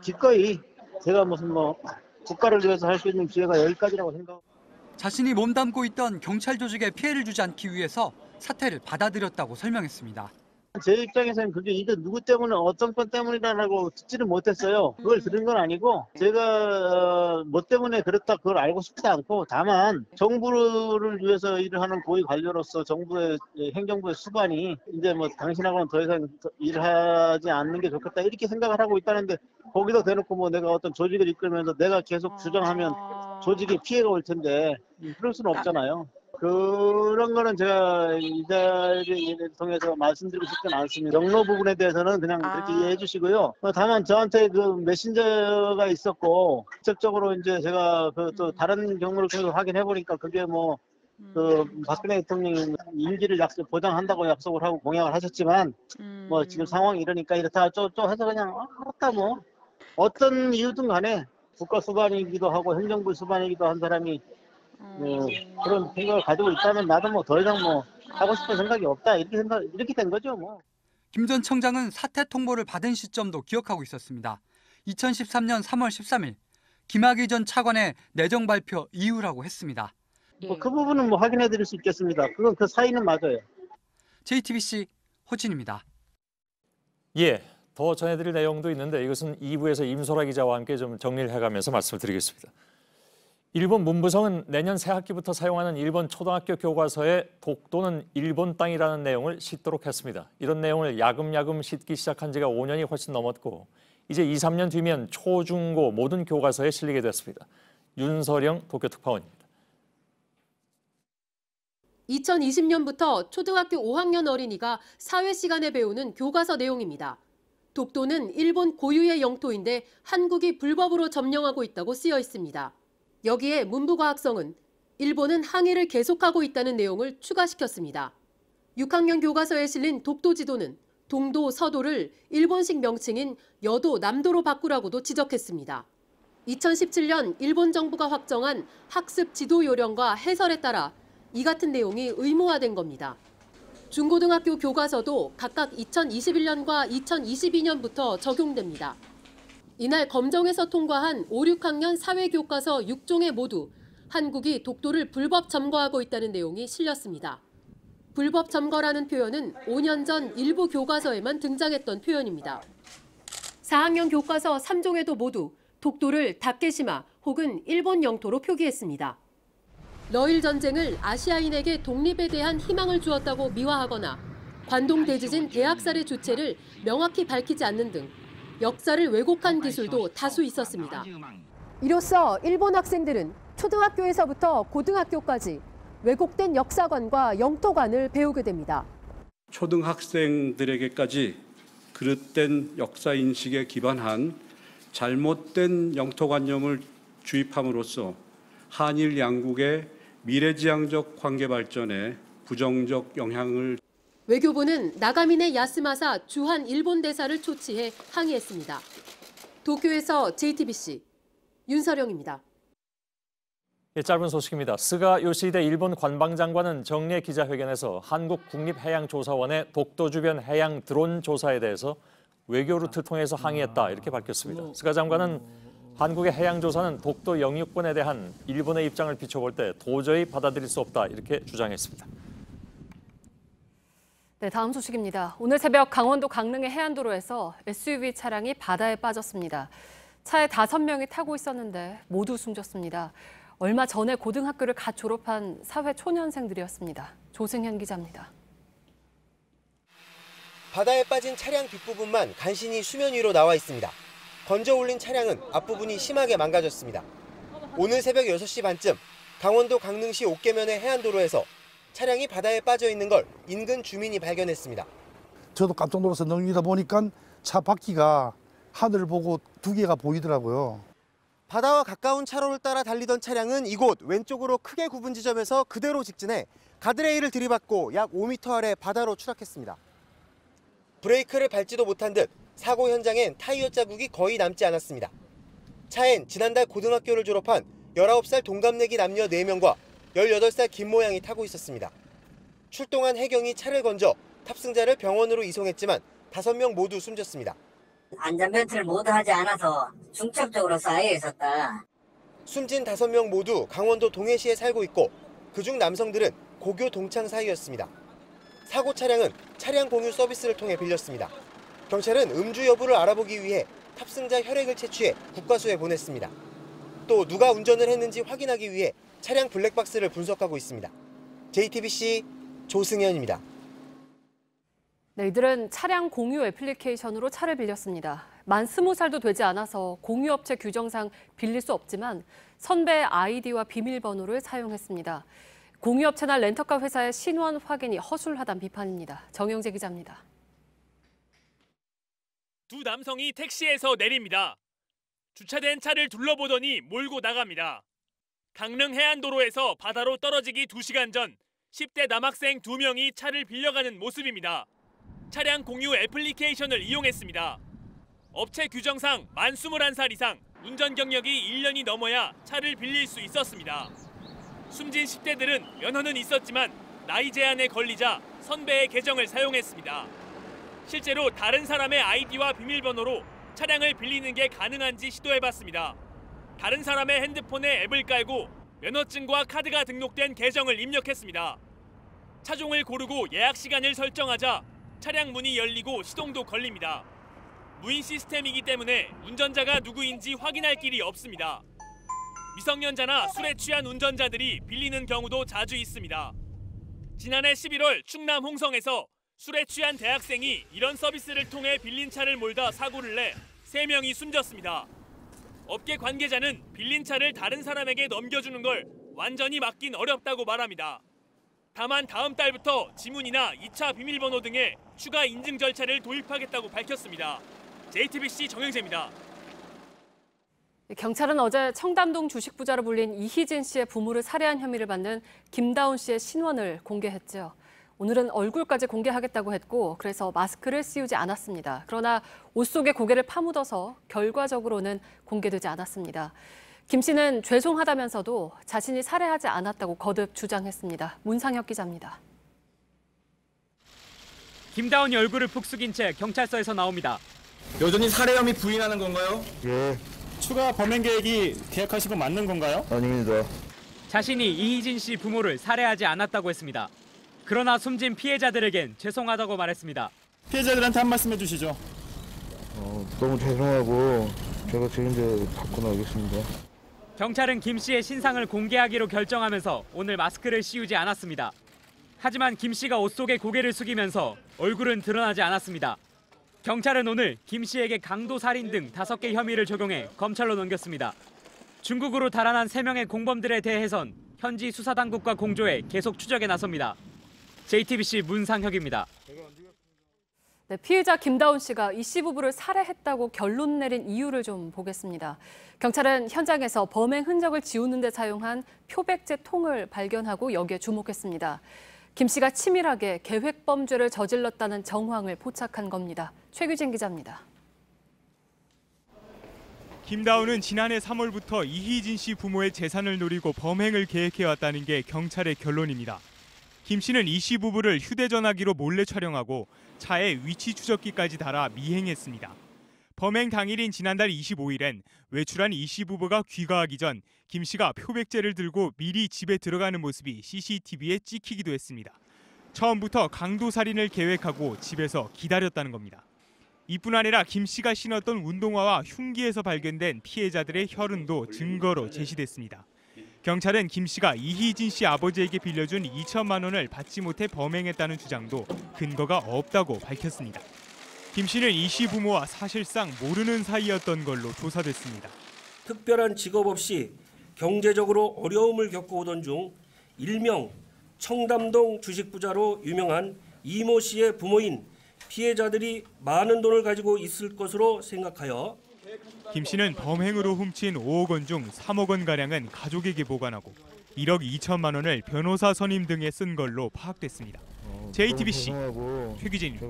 기꺼이 제가 무슨 뭐 국가를 위해서 할 수 있는 기회가 여기까지라고 생각하고. 자신이 몸담고 있던 경찰 조직에 피해를 주지 않기 위해서 사퇴를 받아들였다고 설명했습니다. 제 입장에서는 그게 이게 누구 때문에 어떤 건 때문이라고 듣지를 못했어요. 그걸 들은 건 아니고 제가 뭐 때문에 그렇다 그걸 알고 싶지도 않고 다만 정부를 위해서 일을 하는 고위 관료로서 정부의 행정부의 수반이 이제 뭐 당신하고는 더 이상 일하지 않는 게 좋겠다 이렇게 생각을 하고 있다는데 거기다 대놓고 뭐 내가 어떤 조직을 이끌면서 내가 계속 주장하면 조직에 피해가 올 텐데 그럴 수는 없잖아요. 그런 거는 제가 이 자리를 통해서 말씀드리고 싶지는 않습니다. 경로 부분에 대해서는 그냥 그렇게 이해해 주시고요. 다만 저한테 그 메신저가 있었고 직접적으로 이제 제가 그 또 다른 경로를 통해서 확인해 보니까 그게 뭐 그 박근혜 대통령이 임기를 보장한다고 약속을 하고 공약을 하셨지만 뭐 지금 상황이 이러니까 이렇다 좀 해서 그냥 그렇다 뭐 어떤 이유든 간에 국가 수반이기도 하고 행정부 수반이기도 한 사람이 그런 생각을 가지고 있다면 나도 뭐 더 이상 뭐 하고 싶은 생각이 없다 이렇게 된 거죠 뭐. 김 전 청장은 사퇴 통보를 받은 시점도 기억하고 있었습니다. 2013년 3월 13일 김학의 전 차관의 내정 발표 이후라고 했습니다. 뭐 그 부분은 뭐 확인해 드릴 수 있겠습니다. 그건 그 사이는 맞아요. JTBC 호진입니다. 예, 더 전해드릴 내용도 있는데 이것은 2부에서 임소라 기자와 함께 좀 정리를 해가면서 말씀을 드리겠습니다. 일본 문부성은 내년 새학기부터 사용하는 일본 초등학교 교과서에 독도는 일본 땅이라는 내용을 싣도록 했습니다. 이런 내용을 야금야금 싣기 시작한 지가 5년이 훨씬 넘었고 이제 2, 3년 뒤면 초, 중, 고 모든 교과서에 실리게 됐습니다. 윤서령 도쿄특파원입니다. 2020년부터 초등학교 5학년 어린이가 사회 시간에 배우는 교과서 내용입니다. 독도는 일본 고유의 영토인데 한국이 불법으로 점령하고 있다고 쓰여 있습니다. 여기에 문부과학성은 일본은 항해를 계속하고 있다는 내용을 추가시켰습니다. 6학년 교과서에 실린 독도 지도는 동도, 서도를 일본식 명칭인 여도, 남도로 바꾸라고도 지적했습니다. 2017년 일본 정부가 확정한 학습 지도 요령과 해설에 따라 이 같은 내용이 의무화된 겁니다. 중고등학교 교과서도 각각 2021년과 2022년부터 적용됩니다. 이날 검정에서 통과한 5, 6학년 사회교과서 6종에 모두 한국이 독도를 불법 점거하고 있다는 내용이 실렸습니다. 불법 점거라는 표현은 5년 전 일부 교과서에만 등장했던 표현입니다. 4학년 교과서 3종에도 모두 독도를 다케시마 혹은 일본 영토로 표기했습니다. 러일 전쟁을 아시아인에게 독립에 대한 희망을 주었다고 미화하거나 관동 대지진 대학살의 주체를 명확히 밝히지 않는 등 역사를 왜곡한 기술도 다수 있었습니다. 이로써 일본 학생들은 초등학교에서부터 고등학교까지 왜곡된 역사관과 영토관을 배우게 됩니다. 초등학생들에게까지 그릇된 역사인식에 기반한 잘못된 영토관념을 주입함으로써 한일 양국의 미래지향적 관계 발전에 부정적 영향을. 외교부는 나가미네 야스마사 주한 일본 대사를 초치해 항의했습니다. 도쿄에서 JTBC 윤서령입니다. 예, 짧은 소식입니다. 스가 요시히데 일본 관방장관은 정례 기자회견에서 한국 국립해양조사원의 독도 주변 해양 드론 조사에 대해서 외교 루트 통해서 항의했다 이렇게 밝혔습니다. 스가 장관은 한국의 해양조사는 독도 영유권에 대한 일본의 입장을 비춰볼 때 도저히 받아들일 수 없다 이렇게 주장했습니다. 네, 다음 소식입니다. 오늘 새벽 강원도 강릉의 해안도로에서 SUV 차량이 바다에 빠졌습니다. 차에 5명이 타고 있었는데 모두 숨졌습니다. 얼마 전에 고등학교를 갓 졸업한 사회 초년생들이었습니다. 조승현 기자입니다. 바다에 빠진 차량 뒷부분만 간신히 수면 위로 나와 있습니다. 건져 올린 차량은 앞부분이 심하게 망가졌습니다. 오늘 새벽 6시 반쯤 강원도 강릉시 옥계면의 해안도로에서 차량이 바다에 빠져 있는 걸 인근 주민이 발견했습니다. 저도 깜짝 놀라서 넘기다 보니까 차 바퀴가 하늘을 보고 2개가 보이더라고요. 바다와 가까운 차로를 따라 달리던 차량은 이곳 왼쪽으로 크게 굽은 지점에서 그대로 직진해 가드레일을 들이받고 약 5m 아래 바다로 추락했습니다. 브레이크를 밟지도 못한 듯 사고 현장엔 타이어 자국이 거의 남지 않았습니다. 차엔 지난달 고등학교를 졸업한 19살 동갑내기 남녀 4명과 18살 김모양이 타고 있었습니다. 출동한 해경이 차를 건져 탑승자를 병원으로 이송했지만 5명 모두 숨졌습니다. 안전벨트를 모두 하지 않아서 중첩적으로 쌓여 있었다. 숨진 5명 모두 강원도 동해시에 살고 있고 그중 남성들은 고교 동창 사이였습니다. 사고 차량은 차량 공유 서비스를 통해 빌렸습니다. 경찰은 음주 여부를 알아보기 위해 탑승자 혈액을 채취해 국과수에 보냈습니다. 또 누가 운전을 했는지 확인하기 위해 차량 블랙박스를 분석하고 있습니다. JTBC 조승현입니다. 네, 이들은 차량 공유 애플리케이션으로 차를 빌렸습니다. 만 20살도 되지 않아서 공유업체 규정상 빌릴 수 없지만 선배의 아이디와 비밀번호를 사용했습니다. 공유업체나 렌터카 회사의 신원 확인이 허술하다는 비판입니다. 정영재 기자입니다. 두 남성이 택시에서 내립니다. 주차된 차를 둘러보더니 몰고 나갑니다. 강릉 해안도로에서 바다로 떨어지기 2시간 전 10대 남학생 2명이 차를 빌려가는 모습입니다. 차량 공유 애플리케이션을 이용했습니다. 업체 규정상 만 21살 이상 운전 경력이 1년이 넘어야 차를 빌릴 수 있었습니다. 숨진 10대들은 면허는 있었지만 나이 제한에 걸리자 선배의 계정을 사용했습니다. 실제로 다른 사람의 아이디와 비밀번호로 차량을 빌리는 게 가능한지 시도해봤습니다. 다른 사람의 핸드폰에 앱을 깔고 면허증과 카드가 등록된 계정을 입력했습니다. 차종을 고르고 예약 시간을 설정하자 차량 문이 열리고 시동도 걸립니다. 무인 시스템이기 때문에 운전자가 누구인지 확인할 길이 없습니다. 미성년자나 술에 취한 운전자들이 빌리는 경우도 자주 있습니다. 지난해 11월 충남 홍성에서 술에 취한 대학생이 이런 서비스를 통해 빌린 차를 몰다 사고를 내 3명이 숨졌습니다. 업계 관계자는 빌린 차를 다른 사람에게 넘겨주는 걸 완전히 막긴 어렵다고 말합니다. 다만 다음 달부터 지문이나 2차 비밀번호 등의 추가 인증 절차를 도입하겠다고 밝혔습니다. JTBC 정영재입니다. 경찰은 어제 청담동 주식 부자로 불린 이희진 씨의 부모를 살해한 혐의를 받는 김다운 씨의 신원을 공개했죠. 오늘은 얼굴까지 공개하겠다고 했고 그래서 마스크를 씌우지 않았습니다. 그러나 옷 속에 고개를 파묻어서 결과적으로는 공개되지 않았습니다. 김 씨는 죄송하다면서도 자신이 살해하지 않았다고 거듭 주장했습니다. 문상혁 기자입니다. 김다운이 얼굴을 푹 숙인 채 경찰서에서 나옵니다. 여전히 살해 혐의 부인하는 건가요? 예. 추가 범행 계획이 계획하신 거 맞는 건가요? 아닙니다. 자신이 이희진 씨 부모를 살해하지 않았다고 했습니다. 그러나 숨진 피해자들에겐 죄송하다고 말했습니다. 피해자들한테 한 말씀 해주시죠. 너무 죄송하고 제가 책임져 받고 나오겠습니다. 경찰은 김 씨의 신상을 공개하기로 결정하면서 오늘 마스크를 씌우지 않았습니다. 하지만 김 씨가 옷 속에 고개를 숙이면서 얼굴은 드러나지 않았습니다. 경찰은 오늘 김 씨에게 강도 살인 등 5개 혐의를 적용해 검찰로 넘겼습니다. 중국으로 달아난 3명의 공범들에 대해선 현지 수사당국과 공조해 계속 추적에 나섭니다. JTBC 문상혁입니다. 네, 피해자 김다운 씨가 이 씨 부부를 살해했다고 결론 내린 이유를 좀 보겠습니다. 경찰은 현장에서 범행 흔적을 지우는 데 사용한 표백제 통을 발견하고 여기에 주목했습니다. 김 씨가 치밀하게 계획 범죄를 저질렀다는 정황을 포착한 겁니다. 최규진 기자입니다. 김다운은 지난해 3월부터 이희진 씨 부모의 재산을 노리고 범행을 계획해왔다는 게 경찰의 결론입니다. 김 씨는 이 씨 부부를 휴대전화기로 몰래 촬영하고 차에 위치 추적기까지 달아 미행했습니다. 범행 당일인 지난달 25일엔 외출한 이 씨 부부가 귀가하기 전 김 씨가 표백제를 들고 미리 집에 들어가는 모습이 CCTV에 찍히기도 했습니다. 처음부터 강도살인을 계획하고 집에서 기다렸다는 겁니다. 이뿐 아니라 김 씨가 신었던 운동화와 흉기에서 발견된 피해자들의 혈흔도 증거로 제시됐습니다. 경찰은 김 씨가 이희진 씨 아버지에게 빌려준 2천만 원을 받지 못해 범행했다는 주장도 근거가 없다고 밝혔습니다. 김 씨는 이 씨 부모와 사실상 모르는 사이였던 걸로 조사됐습니다. 특별한 직업 없이 경제적으로 어려움을 겪어오던 중 일명 청담동 주식부자로 유명한 이모 씨의 부모인 피해자들이 많은 돈을 가지고 있을 것으로 생각하여 김 씨는 범행으로 훔친 5억 원 중 3억 원가량은 가족에게 보관하고 1억 2천만 원을 변호사 선임 등에 쓴 걸로 파악됐습니다. JTBC 최규진입니다.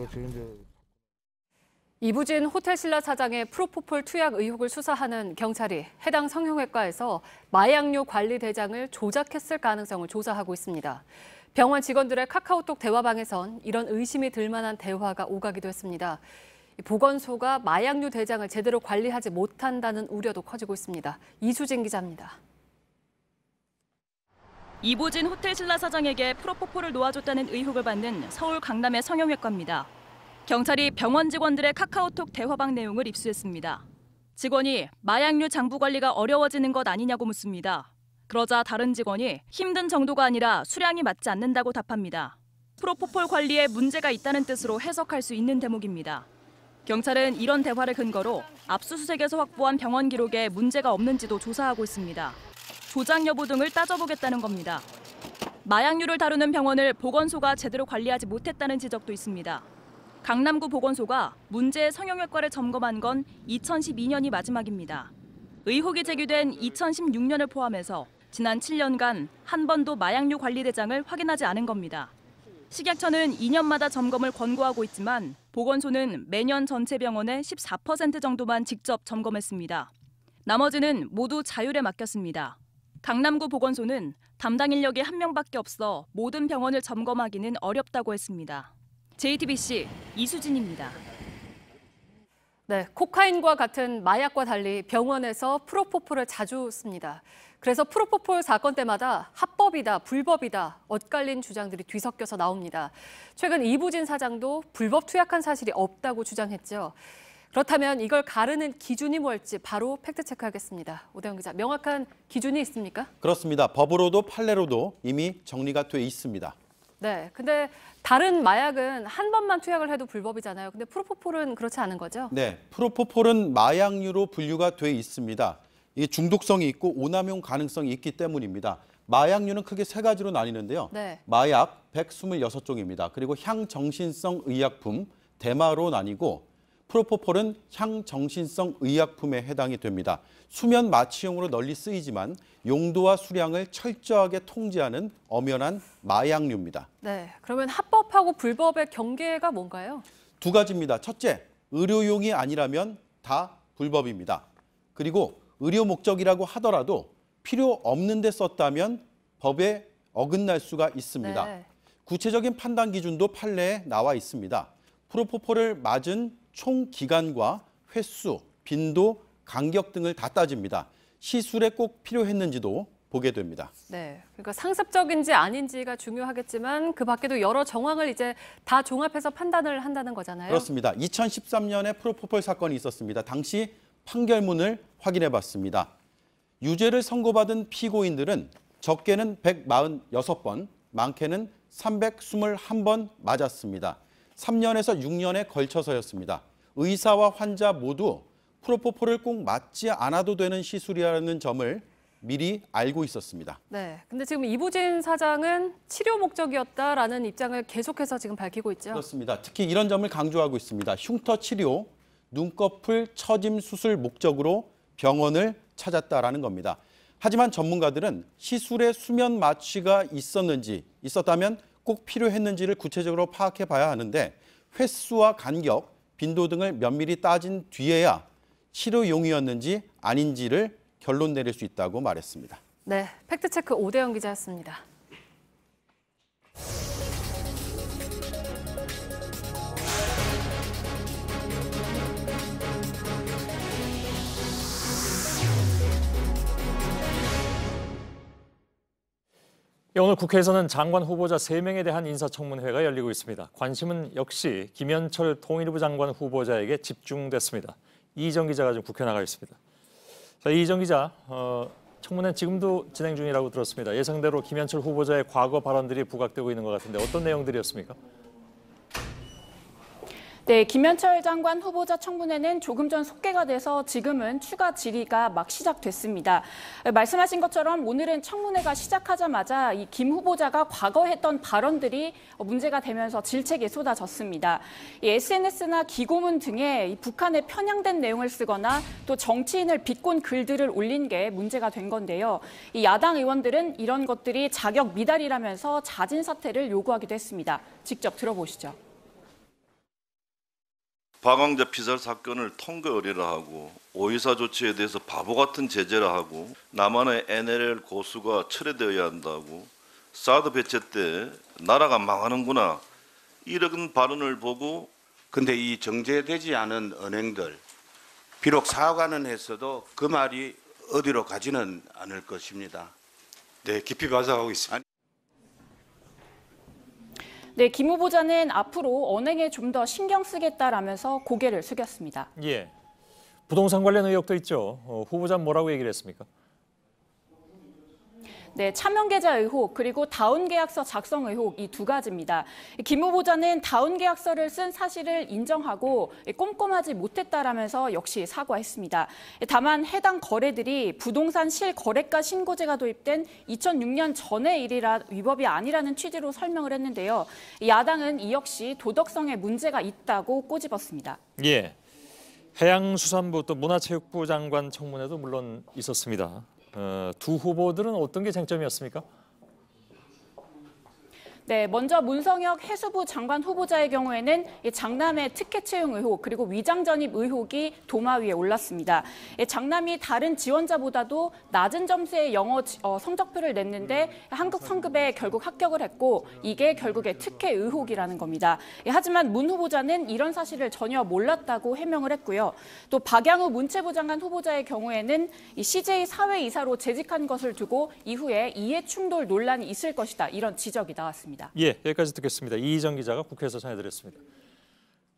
이부진 호텔신라 사장의 프로포폴 투약 의혹을 수사하는 경찰이 해당 성형외과에서 마약류 관리 대장을 조작했을 가능성을 조사하고 있습니다. 병원 직원들의 카카오톡 대화방에선 이런 의심이 들 만한 대화가 오가기도 했습니다. 보건소가 마약류 대장을 제대로 관리하지 못한다는 우려도 커지고 있습니다. 이수진 기자입니다. 이부진 호텔신라 사장에게 프로포폴을 놓아줬다는 의혹을 받는 서울 강남의 성형외과입니다. 경찰이 병원 직원들의 카카오톡 대화방 내용을 입수했습니다. 직원이 마약류 장부 관리가 어려워지는 것 아니냐고 묻습니다. 그러자 다른 직원이 힘든 정도가 아니라 수량이 맞지 않는다고 답합니다. 프로포폴 관리에 문제가 있다는 뜻으로 해석할 수 있는 대목입니다. 경찰은 이런 대화를 근거로 압수수색에서 확보한 병원 기록에 문제가 없는지도 조사하고 있습니다. 조작 여부 등을 따져보겠다는 겁니다. 마약류를 다루는 병원을 보건소가 제대로 관리하지 못했다는 지적도 있습니다. 강남구 보건소가 문제의 성형외과를 점검한 건 2012년이 마지막입니다. 의혹이 제기된 2016년을 포함해서 지난 7년간 한 번도 마약류 관리 대장을 확인하지 않은 겁니다. 식약처는 2년마다 점검을 권고하고 있지만 보건소는 매년 전체 병원의 14% 정도만 직접 점검했습니다. 나머지는 모두 자율에 맡겼습니다. 강남구 보건소는 담당 인력이 1명밖에 없어 모든 병원을 점검하기는 어렵다고 했습니다. JTBC 이수진입니다. 네, 코카인과 같은 마약과 달리 병원에서 프로포폴을 자주 씁니다. 그래서 프로포폴 사건 때마다 합법이다, 불법이다, 엇갈린 주장들이 뒤섞여서 나옵니다. 최근 이부진 사장도 불법 투약한 사실이 없다고 주장했죠. 그렇다면 이걸 가르는 기준이 뭘지 바로 팩트체크하겠습니다. 오대영 기자, 명확한 기준이 있습니까? 그렇습니다. 법으로도 판례로도 이미 정리가 돼 있습니다. 네, 근데 다른 마약은 한 번만 투약을 해도 불법이잖아요. 근데 프로포폴은 그렇지 않은 거죠? 네, 프로포폴은 마약류로 분류가 돼 있습니다. 이 중독성이 있고 오남용 가능성이 있기 때문입니다. 마약류는 크게 세 가지로 나뉘는데요. 네. 마약 126종입니다. 그리고 향정신성 의약품, 대마로 나뉘고 프로포폴은 향정신성 의약품에 해당이 됩니다. 수면 마취용으로 널리 쓰이지만 용도와 수량을 철저하게 통제하는 엄연한 마약류입니다. 네, 그러면 합법하고 불법의 경계가 뭔가요? 두 가지입니다. 첫째, 의료용이 아니라면 다 불법입니다. 그리고 의료 목적이라고 하더라도 필요 없는 데 썼다면 법에 어긋날 수가 있습니다. 네. 구체적인 판단 기준도 판례에 나와 있습니다. 프로포폴을 맞은 총 기간과 횟수, 빈도, 간격 등을 다 따집니다. 시술에 꼭 필요했는지도 보게 됩니다. 네, 그러니까 상습적인지 아닌지가 중요하겠지만 그 밖에도 여러 정황을 이제 다 종합해서 판단을 한다는 거잖아요. 그렇습니다. 2013년에 프로포폴 사건이 있었습니다. 당시 판결문을 확인해 봤습니다. 유죄를 선고받은 피고인들은 적게는 146번, 많게는 321번 맞았습니다. 3년에서 6년에 걸쳐서였습니다. 의사와 환자 모두 프로포폴을 꼭 맞지 않아도 되는 시술이라는 점을 미리 알고 있었습니다. 네, 근데 지금 이부진 사장은 치료 목적이었다라는 입장을 계속해서 지금 밝히고 있죠. 그렇습니다. 특히 이런 점을 강조하고 있습니다. 흉터 치료, 눈꺼풀 처짐 수술 목적으로 병원을 찾았다라는 겁니다. 하지만 전문가들은 시술에 수면 마취가 있었다면 꼭 필요했는지를 구체적으로 파악해 봐야 하는데 횟수와 간격, 빈도 등을 면밀히 따진 뒤에야 치료용이었는지 아닌지를 결론 내릴 수 있다고 말했습니다. 네, 팩트체크 오대영 기자였습니다. 오늘 국회에서는 장관 후보자 3명에 대한 인사청문회가 열리고 있습니다. 관심은 역시 김현철 통일부 장관 후보자에게 집중됐습니다. 이희정 기자가 지금 국회에 나가 있습니다. 자, 이희정 기자, 청문회는 지금도 진행 중이라고 들었습니다. 예상대로 김현철 후보자의 과거 발언들이 부각되고 있는 것 같은데 어떤 내용들이었습니까? 네, 김현철 장관 후보자 청문회는 조금 전 속개가 돼서 지금은 추가 질의가 막 시작됐습니다. 말씀하신 것처럼 오늘은 청문회가 시작하자마자 이 김 후보자가 과거에 했던 발언들이 문제가 되면서 질책이 쏟아졌습니다. 이 SNS나 기고문 등에 이 북한에 편향된 내용을 쓰거나 또 정치인을 비꼰 글들을 올린 게 문제가 된 건데요. 이 야당 의원들은 이런 것들이 자격 미달이라면서 자진 사퇴를 요구하기도 했습니다. 직접 들어보시죠. 박광재 피살 사건을 통과 의뢰를 하고 오이사 조치에 대해서 바보 같은 제재를 하고 남한의 NLL 고수가 철회되어야 한다고 사드 배치 때 나라가 망하는구나 이런 발언을 보고 근데 이 정제되지 않은 언행들 비록 사과는 했어도 그 말이 어디로 가지는 않을 것입니다. 네, 깊이 반성하고 있습니다. 네, 김 후보자는 앞으로 언행에 좀 더 신경 쓰겠다라면서 고개를 숙였습니다. 예, 부동산 관련 의혹도 있죠. 후보자는 뭐라고 얘기를 했습니까? 네, 차명계좌 의혹 그리고 다운계약서 작성 의혹 이 두 가지입니다. 김 후보자는 다운계약서를 쓴 사실을 인정하고 꼼꼼하지 못했다라면서 역시 사과했습니다. 다만 해당 거래들이 부동산 실거래가 신고제가 도입된 2006년 전의 일이라 위법이 아니라는 취지로 설명을 했는데요. 야당은 이 역시 도덕성에 문제가 있다고 꼬집었습니다. 예, 해양수산부 또 문화체육부 장관 청문회도 물론 있었습니다. 두 후보들은 어떤 게 쟁점이었습니까? 네, 먼저 문성혁 해수부 장관 후보자의 경우에는 장남의 특혜 채용 의혹 그리고 위장 전입 의혹이 도마 위에 올랐습니다. 장남이 다른 지원자보다도 낮은 점수의 영어 성적표를 냈는데 한국 성급에 결국 합격을 했고 이게 결국에 특혜 의혹이라는 겁니다. 하지만 문 후보자는 이런 사실을 전혀 몰랐다고 해명을 했고요. 또 박양우 문체부 장관 후보자의 경우에는 CJ 사회이사로 재직한 것을 두고 이후에 이해 충돌 논란이 있을 것이다 이런 지적이 나왔습니다. 예, 여기까지 듣겠습니다. 이희정 기자가 국회에서 전해드렸습니다.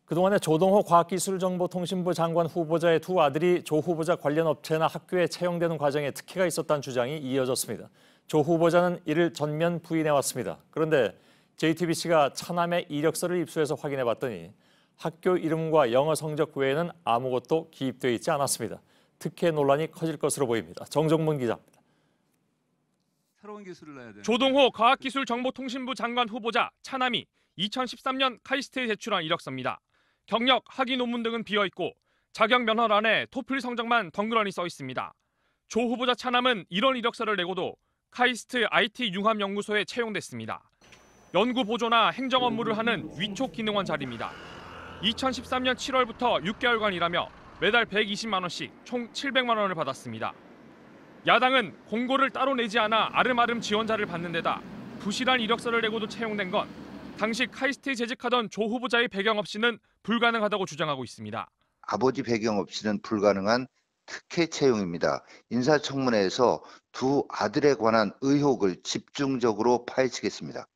그동안에 조동호 과학기술정보통신부 장관 후보자의 두 아들이 조 후보자 관련 업체나 학교에 채용되는 과정에 특혜가 있었다는 주장이 이어졌습니다. 조 후보자는 이를 전면 부인해왔습니다. 그런데 JTBC가 차남의 이력서를 입수해서 확인해봤더니 학교 이름과 영어 성적 외에는 아무것도 기입돼 있지 않았습니다. 특혜 논란이 커질 것으로 보입니다. 정정문 기자입니다. 조동호 과학기술정보통신부 장관 후보자 차남이 2013년 카이스트에 제출한 이력서입니다. 경력, 학위 논문 등은 비어있고 자격 면허란에 토플 성적만 덩그러니 써 있습니다. 조 후보자 차남은 이런 이력서를 내고도 카이스트 IT 융합연구소에 채용됐습니다. 연구 보조나 행정 업무를 하는 위촉 기능원 자리입니다. 2013년 7월부터 6개월간 일하며 매달 120만 원씩 총 700만 원을 받았습니다. 야당은 공고를 따로 내지 않아 아름아름 지원자를 받는 데다 부실한 이력서를 내고도 채용된 건 당시 카이스트에 재직하던 조 후보자의 배경 없이는 불가능하다고 주장하고 있습니다. 아버지 배경 없이는 불가능한 특혜 채용입니다. 인사청문회에서 두 아들에 관한 의혹을 집중적으로 파헤치겠습니다.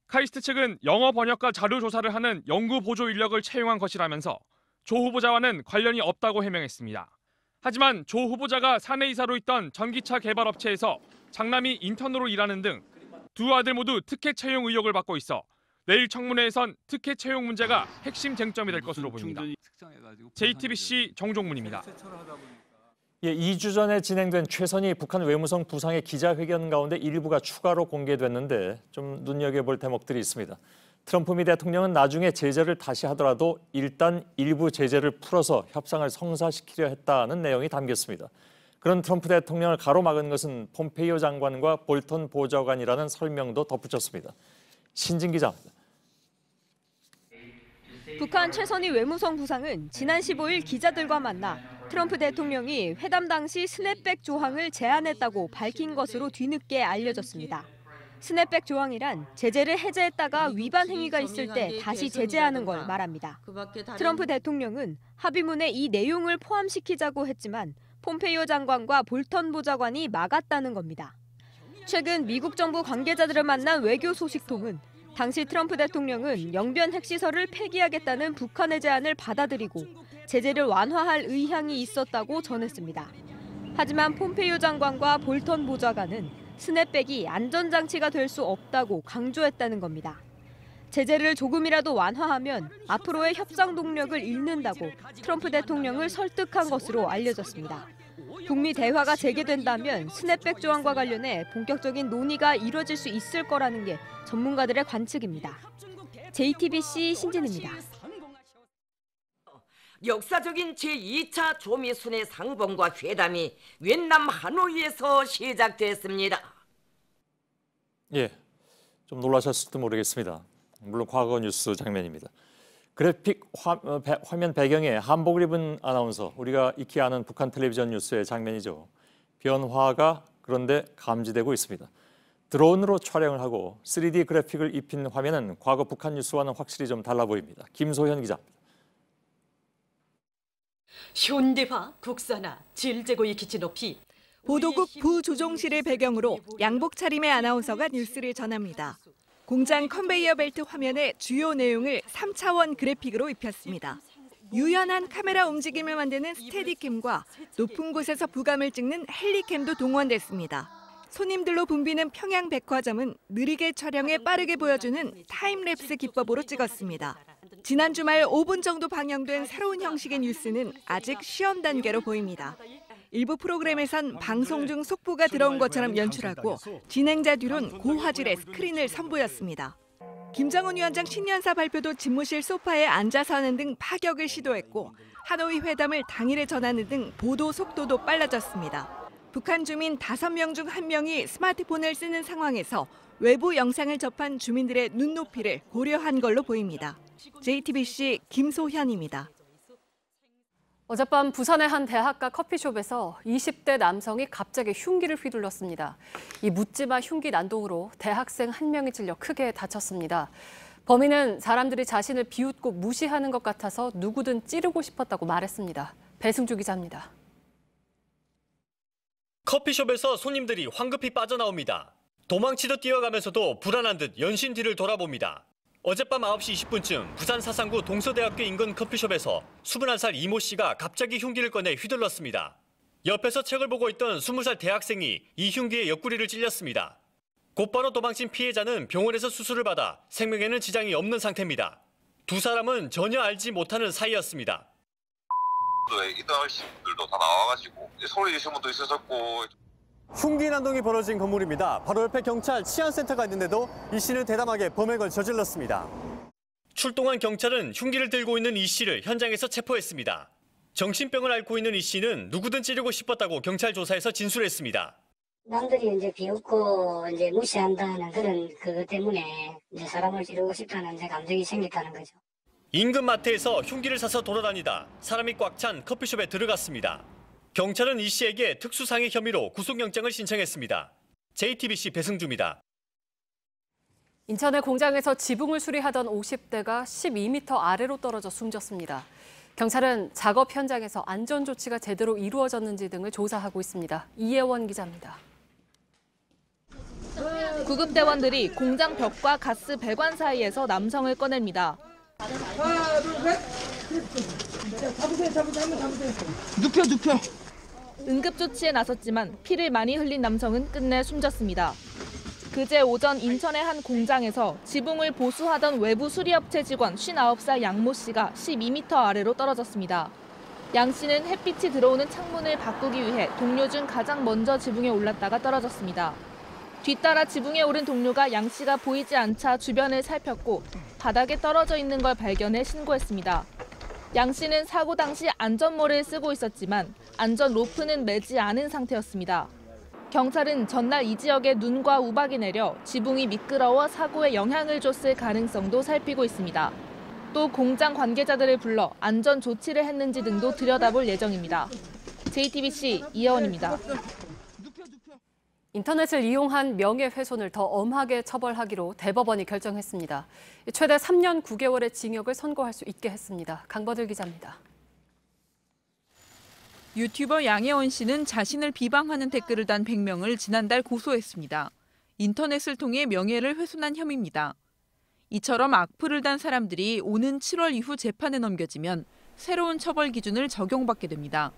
카이스트 측은 영어 번역과 자료 조사를 하는 연구 보조 인력을 채용한 것이라면서 조 후보자와는 관련이 없다고 해명했습니다. 하지만 조 후보자가 사내이사로 있던 전기차 개발 업체에서 장남이 인턴으로 일하는 등 두 아들 모두 특혜 채용 의혹을 받고 있어 내일 청문회에선 특혜 채용 문제가 핵심 쟁점이 될 것으로 보입니다. JTBC 정종문입니다. 예, 2주 전에 진행된 최선희 북한 외무성 부상의 기자회견 가운데 일부가 추가로 공개됐는데 좀 눈여겨볼 대목들이 있습니다. 트럼프 미 대통령은 나중에 제재를 다시 하더라도 일단 일부 제재를 풀어서 협상을 성사시키려 했다는 내용이 담겼습니다. 그런 트럼프 대통령을 가로막은 것은 폼페이오 장관과 볼턴 보좌관이라는 설명도 덧붙였습니다. 신진 기자입니다. 북한 최선희 외무성 부상은 지난 15일 기자들과 만나 트럼프 대통령이 회담 당시 스냅백 조항을 제안했다고 밝힌 것으로 뒤늦게 알려졌습니다. 스냅백 조항이란 제재를 해제했다가 위반 행위가 있을 때 다시 제재하는 걸 말합니다. 트럼프 대통령은 합의문에 이 내용을 포함시키자고 했지만 폼페이오 장관과 볼턴 보좌관이 막았다는 겁니다. 최근 미국 정부 관계자들을 만난 외교 소식통은 당시 트럼프 대통령은 영변 핵시설을 폐기하겠다는 북한의 제안을 받아들이고 제재를 완화할 의향이 있었다고 전했습니다. 하지만 폼페이오 장관과 볼턴 보좌관은 스냅백이 안전장치가 될 수 없다고 강조했다는 겁니다. 제재를 조금이라도 완화하면 앞으로의 협상 동력을 잃는다고 트럼프 대통령을 설득한 것으로 알려졌습니다. 북미 대화가 재개된다면 스냅백 조항과 관련해 본격적인 논의가 이뤄질 수 있을 거라는 게 전문가들의 관측입니다. JTBC 신진입니다. 역사적인 제2차 조미순의 상봉과 회담이 위et남 하노이에서 시작됐습니다. 예, 좀 놀라셨을지도 모르겠습니다. 물론 과거 뉴스 장면입니다. 그래픽 화면 배경에 한복을 입은 아나운서, 우리가 익히 아는 북한 텔레비전 뉴스의 장면이죠. 변화가 그런데 감지되고 있습니다. 드론으로 촬영을 하고 3D 그래픽을 입힌 화면은 과거 북한 뉴스와는 확실히 좀 달라 보입니다. 김소현 기자입니다. 현대화, 국산화, 질 제고의 기치 높이. 보도국 부조종실을 배경으로 양복 차림의 아나운서가 뉴스를 전합니다. 공장 컨베이어 벨트 화면에 주요 내용을 3차원 그래픽으로 입혔습니다. 유연한 카메라 움직임을 만드는 스테디캠과 높은 곳에서 부감을 찍는 헬리캠도 동원됐습니다. 손님들로 붐비는 평양백화점은 느리게 촬영해 빠르게 보여주는 타임랩스 기법으로 찍었습니다. 지난 주말 5분 정도 방영된 새로운 형식의 뉴스는 아직 시험 단계로 보입니다. 일부 프로그램에선 방송 중 속보가 들어온 것처럼 연출하고 진행자 뒤론 고화질의 스크린을 선보였습니다. 김정은 위원장 신년사 발표도 집무실 소파에 앉아서 하는 등 파격을 시도했고 하노이 회담을 당일에 전하는 등 보도 속도도 빨라졌습니다. 북한 주민 5명 중 1명이 스마트폰을 쓰는 상황에서 외부 영상을 접한 주민들의 눈높이를 고려한 걸로 보입니다. JTBC 김소현입니다. 어젯밤 부산의 한 대학가 커피숍에서 20대 남성이 갑자기 흉기를 휘둘렀습니다. 이 묻지마 흉기 난동으로 대학생 1명이 찔려 크게 다쳤습니다. 범인은 사람들이 자신을 비웃고 무시하는 것 같아서 누구든 찌르고 싶었다고 말했습니다. 배승주 기자입니다. 커피숍에서 손님들이 황급히 빠져나옵니다. 도망치듯 뛰어가면서도 불안한 듯 연신 뒤를 돌아봅니다. 어젯밤 9시 20분쯤 부산 사상구 동서대학교 인근 커피숍에서 21살 이모 씨가 갑자기 흉기를 꺼내 휘둘렀습니다. 옆에서 책을 보고 있던 20살 대학생이 이 흉기에 옆구리를 찔렸습니다. 곧바로 도망친 피해자는 병원에서 수술을 받아 생명에는 지장이 없는 상태입니다. 두 사람은 전혀 알지 못하는 사이였습니다. 이들도 다 나와가지고 소리 지르신 분도 있었고. 흉기 난동이 벌어진 건물입니다. 바로 옆에 경찰 치안센터가 있는데도 이 씨는 대담하게 범행을 저질렀습니다. 출동한 경찰은 흉기를 들고 있는 이 씨를 현장에서 체포했습니다. 정신병을 앓고 있는 이 씨는 누구든 찌르고 싶었다고 경찰 조사에서 진술했습니다. 남들이 이제 비웃고 이제 무시한다는 그런 그것 때문에 이제 사람을 찌르고 싶다는 이제 감정이 생겼다는 거죠. 인근 마트에서 흉기를 사서 돌아다니다 사람이 꽉 찬 커피숍에 들어갔습니다. 경찰은 이 씨에게 특수상해 혐의로 구속영장을 신청했습니다. JTBC 배승주입니다. 인천의 공장에서 지붕을 수리하던 50대가 12m 아래로 떨어져 숨졌습니다. 경찰은 작업 현장에서 안전조치가 제대로 이루어졌는지 등을 조사하고 있습니다. 이혜원 기자입니다. 구급대원들이 공장 벽과 가스 배관 사이에서 남성을 꺼냅니다. 하나, 둘, 셋. 잡으세요. 눕혀. 응급조치에 나섰지만 피를 많이 흘린 남성은 끝내 숨졌습니다. 그제 오전 인천의 한 공장에서 지붕을 보수하던 외부 수리업체 직원 59살 양모 씨가 12m 아래로 떨어졌습니다. 양 씨는 햇빛이 들어오는 창문을 바꾸기 위해 동료 중 가장 먼저 지붕에 올랐다가 떨어졌습니다. 뒤따라 지붕에 오른 동료가 양 씨가 보이지 않자 주변을 살폈고 바닥에 떨어져 있는 걸 발견해 신고했습니다. 양 씨는 사고 당시 안전모를 쓰고 있었지만 안전 로프는 매지 않은 상태였습니다. 경찰은 전날 이 지역에 눈과 우박이 내려 지붕이 미끄러워 사고에 영향을 줬을 가능성도 살피고 있습니다. 또 공장 관계자들을 불러 안전 조치를 했는지 등도 들여다볼 예정입니다. JTBC 이혜원입니다. 인터넷을 이용한 명예훼손을 더 엄하게 처벌하기로 대법원이 결정했습니다. 최대 3년 9개월의 징역을 선고할 수 있게 했습니다. 강버들 기자입니다. 유튜버 양혜원 씨는 자신을 비방하는 댓글을 단 100명을 지난달 고소했습니다. 인터넷을 통해 명예를 훼손한 혐의입니다. 이처럼 악플을 단 사람들이 오는 7월 이후 재판에 넘겨지면 새로운 처벌 기준을 적용받게 됩니다.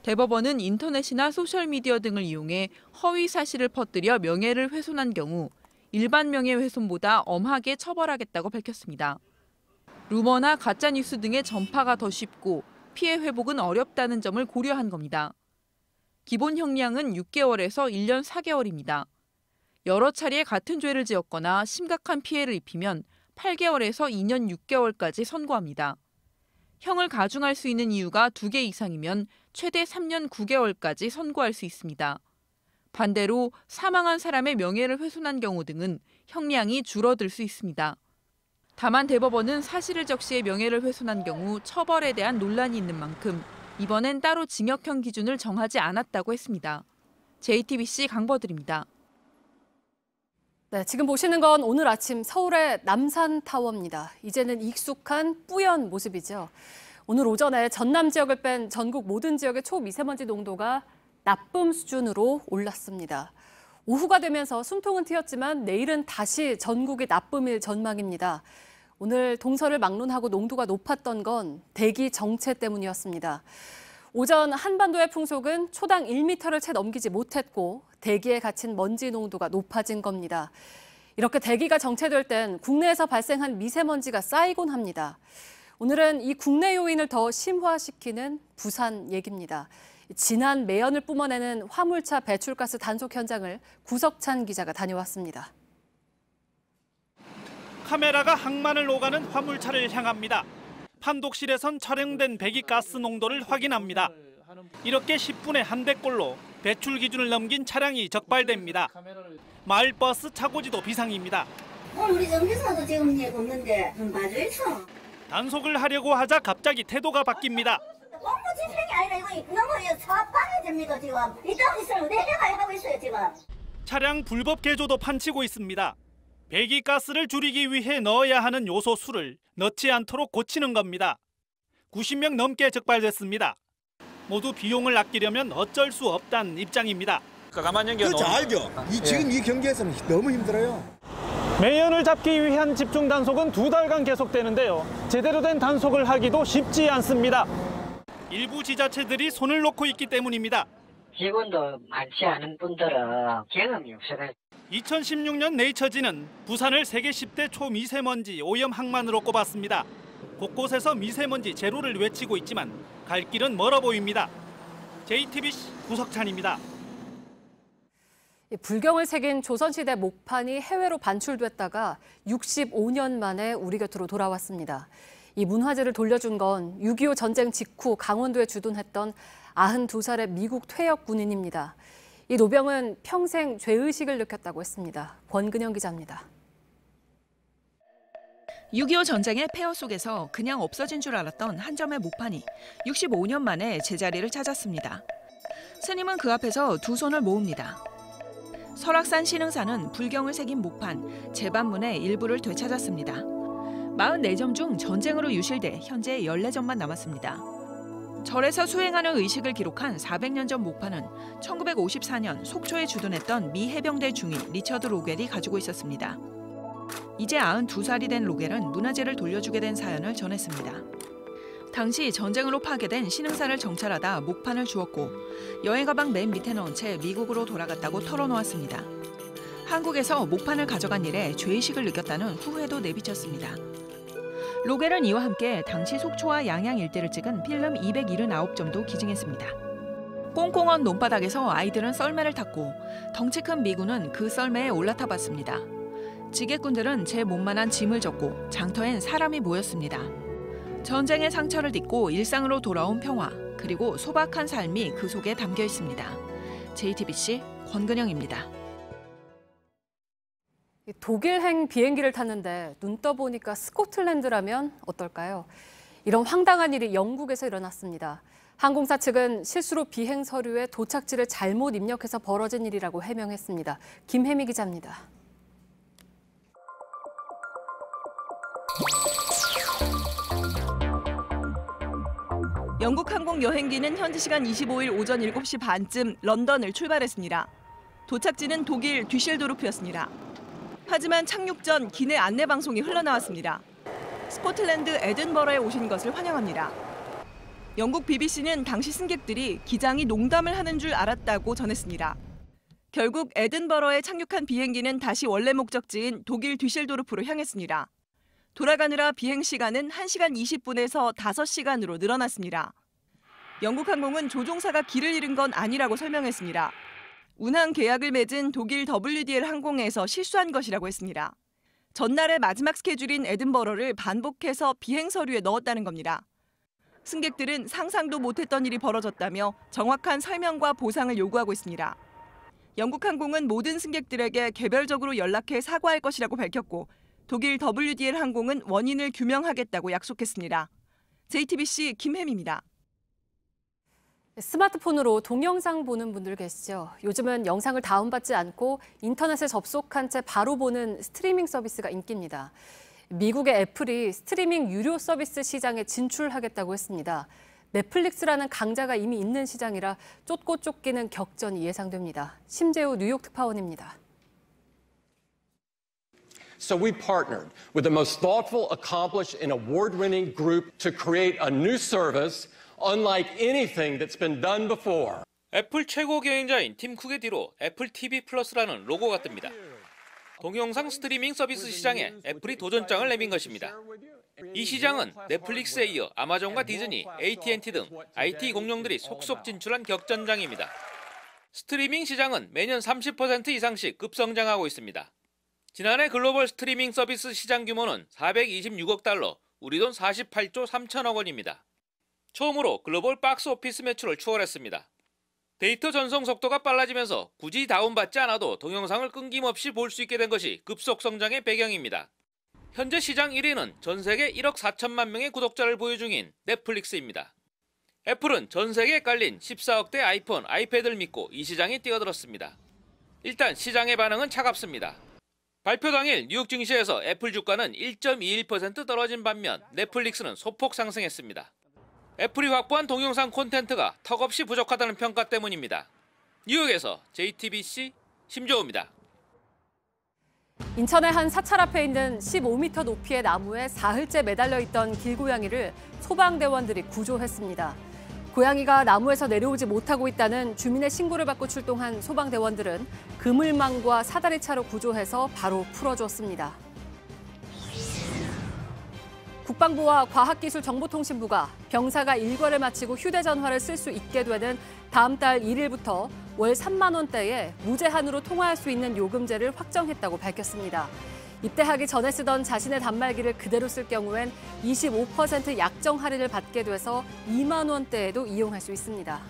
대법원은 인터넷이나 소셜미디어 등을 이용해 허위 사실을 퍼뜨려 명예를 훼손한 경우 일반 명예훼손보다 엄하게 처벌하겠다고 밝혔습니다. 루머나 가짜뉴스 등의 전파가 더 쉽고 피해 회복은 어렵다는 점을 고려한 겁니다. 기본 형량은 6개월에서 1년 4개월입니다. 여러 차례 같은 죄를 지었거나 심각한 피해를 입히면 8개월에서 2년 6개월까지 선고합니다. 형을 가중할 수 있는 이유가 2개 이상이면 최대 3년 9개월까지 선고할 수 있습니다. 반대로 사망한 사람의 명예를 훼손한 경우 등은 형량이 줄어들 수 있습니다. 다만 대법원은 사실을 적시해 명예를 훼손한 경우 처벌에 대한 논란이 있는 만큼 이번엔 따로 징역형 기준을 정하지 않았다고 했습니다. JTBC 강버들입니다. 네, 지금 보시는 건 오늘 아침 서울의 남산타워입니다. 이제는 익숙한 뿌연 모습이죠. 오늘 오전에 전남 지역을 뺀 전국 모든 지역의 초미세먼지 농도가 나쁨 수준으로 올랐습니다. 오후가 되면서 숨통은 트였지만 내일은 다시 전국이 나쁨일 전망입니다. 오늘 동서를 막론하고 농도가 높았던 건 대기 정체 때문이었습니다. 오전 한반도의 풍속은 초당 1m를 채 넘기지 못했고 대기에 갇힌 먼지 농도가 높아진 겁니다. 이렇게 대기가 정체될 땐 국내에서 발생한 미세먼지가 쌓이곤 합니다. 오늘은 이 국내 요인을 더 심화시키는 부산 얘기입니다. 진한 매연을 뿜어내는 화물차 배출가스 단속 현장을 구석찬 기자가 다녀왔습니다. 카메라가 항만을 오가는 화물차를 향합니다. 판독실에선 촬영된 배기가스 농도를 확인합니다. 이렇게 10분에 한 대꼴로 배출 기준을 넘긴 차량이 적발됩니다. 마을버스 차고지도 비상입니다. 우리 정비사도 지금 없는데 좀 봐줘있어. 단속을 하려고 하자 갑자기 태도가 바뀝니다. 업무 집행이 아니라 이거 너무 사업방해 됩니다 지금. 이따가 있으면 내려가야 하고 있어요 지금. 차량 불법 개조도 판치고 있습니다. 배기가스를 줄이기 위해 넣어야 하는 요소 수를 넣지 않도록 고치는 겁니다. 90명 넘게 적발됐습니다. 모두 비용을 아끼려면 어쩔 수 없다는 입장입니다. 그렇죠, 알죠. 지금 이 경기에서는 너무 힘들어요. 매연을 잡기 위한 집중 단속은 2달간 계속되는데요. 제대로 된 단속을 하기도 쉽지 않습니다. 일부 지자체들이 손을 놓고 있기 때문입니다. 직원도 많지 않은 분들은 경험이 없어가지고. 2016년 네이처지는 부산을 세계 10대 초미세먼지 오염 항만으로 꼽았습니다. 곳곳에서 미세먼지 제로를 외치고 있지만 갈 길은 멀어 보입니다. JTBC 구석찬입니다. 불경을 새긴 조선시대 목판이 해외로 반출됐다가 65년 만에 우리 곁으로 돌아왔습니다. 이 문화재를 돌려준 건 6.25 전쟁 직후 강원도에 주둔했던 92살의 미국 퇴역 군인입니다. 이 노병은 평생 죄의식을 느꼈다고 했습니다. 권근영 기자입니다. 6.25 전쟁의 폐허 속에서 그냥 없어진 줄 알았던 한 점의 목판이 65년 만에 제자리를 찾았습니다. 스님은 그 앞에서 두 손을 모읍니다. 설악산 신흥사는 불경을 새긴 목판, 제반문의 일부를 되찾았습니다. 44점 중 전쟁으로 유실돼 현재 14점만 남았습니다. 절에서 수행하는 의식을 기록한 400년 전 목판은 1954년 속초에 주둔했던 미 해병대 중위 리처드 로겔이 가지고 있었습니다. 이제 92살이 된 로겔은 문화재를 돌려주게 된 사연을 전했습니다. 당시 전쟁으로 파괴된 신흥사를 정찰하다 목판을 주었고 여행 가방 맨 밑에 넣은 채 미국으로 돌아갔다고 털어놓았습니다. 한국에서 목판을 가져간 일에 죄의식을 느꼈다는 후회도 내비쳤습니다. 로겔은 이와 함께 당시 속초와 양양 일대를 찍은 필름 279점도 기증했습니다. 꽁꽁한 논바닥에서 아이들은 썰매를 탔고 덩치 큰 미군은 그 썰매에 올라타 봤습니다. 지게꾼들은 제 몸만한 짐을 졌고 장터엔 사람이 모였습니다. 전쟁의 상처를 딛고 일상으로 돌아온 평화, 그리고 소박한 삶이 그 속에 담겨 있습니다. JTBC 권근영입니다. 독일행 비행기를 탔는데 눈 떠보니까 스코틀랜드라면 어떨까요? 이런 황당한 일이 영국에서 일어났습니다. 항공사 측은 실수로 비행 서류에 도착지를 잘못 입력해서 벌어진 일이라고 해명했습니다. 김혜미 기자입니다. 영국 항공 여행기는 현지 시간 25일 오전 7시 반쯤 런던을 출발했습니다. 도착지는 독일 듀셀도르프였습니다. 하지만 착륙 전 기내 안내 방송이 흘러나왔습니다. 스코틀랜드 에든버러에 오신 것을 환영합니다. 영국 BBC는 당시 승객들이 기장이 농담을 하는 줄 알았다고 전했습니다. 결국 에든버러에 착륙한 비행기는 다시 원래 목적지인 독일 듀셀도르프로 향했습니다. 돌아가느라 비행 시간은 1시간 20분에서 5시간으로 늘어났습니다. 영국 항공은 조종사가 길을 잃은 건 아니라고 설명했습니다. 운항 계약을 맺은 독일 WDL 항공에서 실수한 것이라고 했습니다. 전날의 마지막 스케줄인 에든버러를 반복해서 비행 서류에 넣었다는 겁니다. 승객들은 상상도 못했던 일이 벌어졌다며 정확한 설명과 보상을 요구하고 있습니다. 영국 항공은 모든 승객들에게 개별적으로 연락해 사과할 것이라고 밝혔고 독일 WDL 항공은 원인을 규명하겠다고 약속했습니다. JTBC 김혜미입니다. 스마트폰으로 동영상 보는 분들 계시죠? 요즘은 영상을 다운받지 않고 인터넷에 접속한 채 바로 보는 스트리밍 서비스가 인기입니다. 미국의 애플이 스트리밍 유료 서비스 시장에 진출하겠다고 했습니다. 넷플릭스라는 강자가 이미 있는 시장이라 쫓고 쫓기는 격전이 예상됩니다. 심재우 뉴욕 특파원입니다. So we partnered with the most thoughtful, accomplished, and award-winning group to create a new service unlike anything that's been done before. 애플 최고 경영자인 팀 쿡의 뒤로 애플 TV 플러스라는 로고가 뜹니다. 동영상 스트리밍 서비스 시장에 애플이 도전장을 내민 것입니다. 이 시장은 넷플릭스에 이어 아마존과 디즈니, AT&T 등 IT 공룡들이 속속 진출한 격전장입니다. 스트리밍 시장은 매년 30% 이상씩 급성장하고 있습니다. 지난해 글로벌 스트리밍 서비스 시장 규모는 426억 달러, 우리 돈 48조 3천억 원입니다. 처음으로 글로벌 박스 오피스 매출을 추월했습니다. 데이터 전송 속도가 빨라지면서 굳이 다운받지 않아도 동영상을 끊김없이 볼 수 있게 된 것이 급속 성장의 배경입니다. 현재 시장 1위는 전 세계 1억 4천만 명의 구독자를 보유 중인 넷플릭스입니다. 애플은 전 세계에 깔린 14억대 아이폰, 아이패드를 믿고 이 시장에 뛰어들었습니다. 일단 시장의 반응은 차갑습니다. 발표 당일 뉴욕 증시에서 애플 주가는 1.21% 떨어진 반면 넷플릭스는 소폭 상승했습니다. 애플이 확보한 동영상 콘텐츠가 턱없이 부족하다는 평가 때문입니다. 뉴욕에서 JTBC 심재호입니다. 인천의 한 사찰 앞에 있는 15m 높이의 나무에 사흘째 매달려 있던 길고양이를 소방대원들이 구조했습니다. 고양이가 나무에서 내려오지 못하고 있다는 주민의 신고를 받고 출동한 소방대원들은 그물망과 사다리차로 구조해서 바로 풀어줬습니다. 국방부와 과학기술정보통신부가 병사가 일과를 마치고 휴대전화를 쓸 수 있게 되는 다음 달 1일부터 월 3만 원대에 무제한으로 통화할 수 있는 요금제를 확정했다고 밝혔습니다. 입대하기 전에 쓰던 자신의 단말기를 그대로 쓸 경우엔 25% 약정 할인을 받게 돼서 2만 원대에도 이용할 수 있습니다.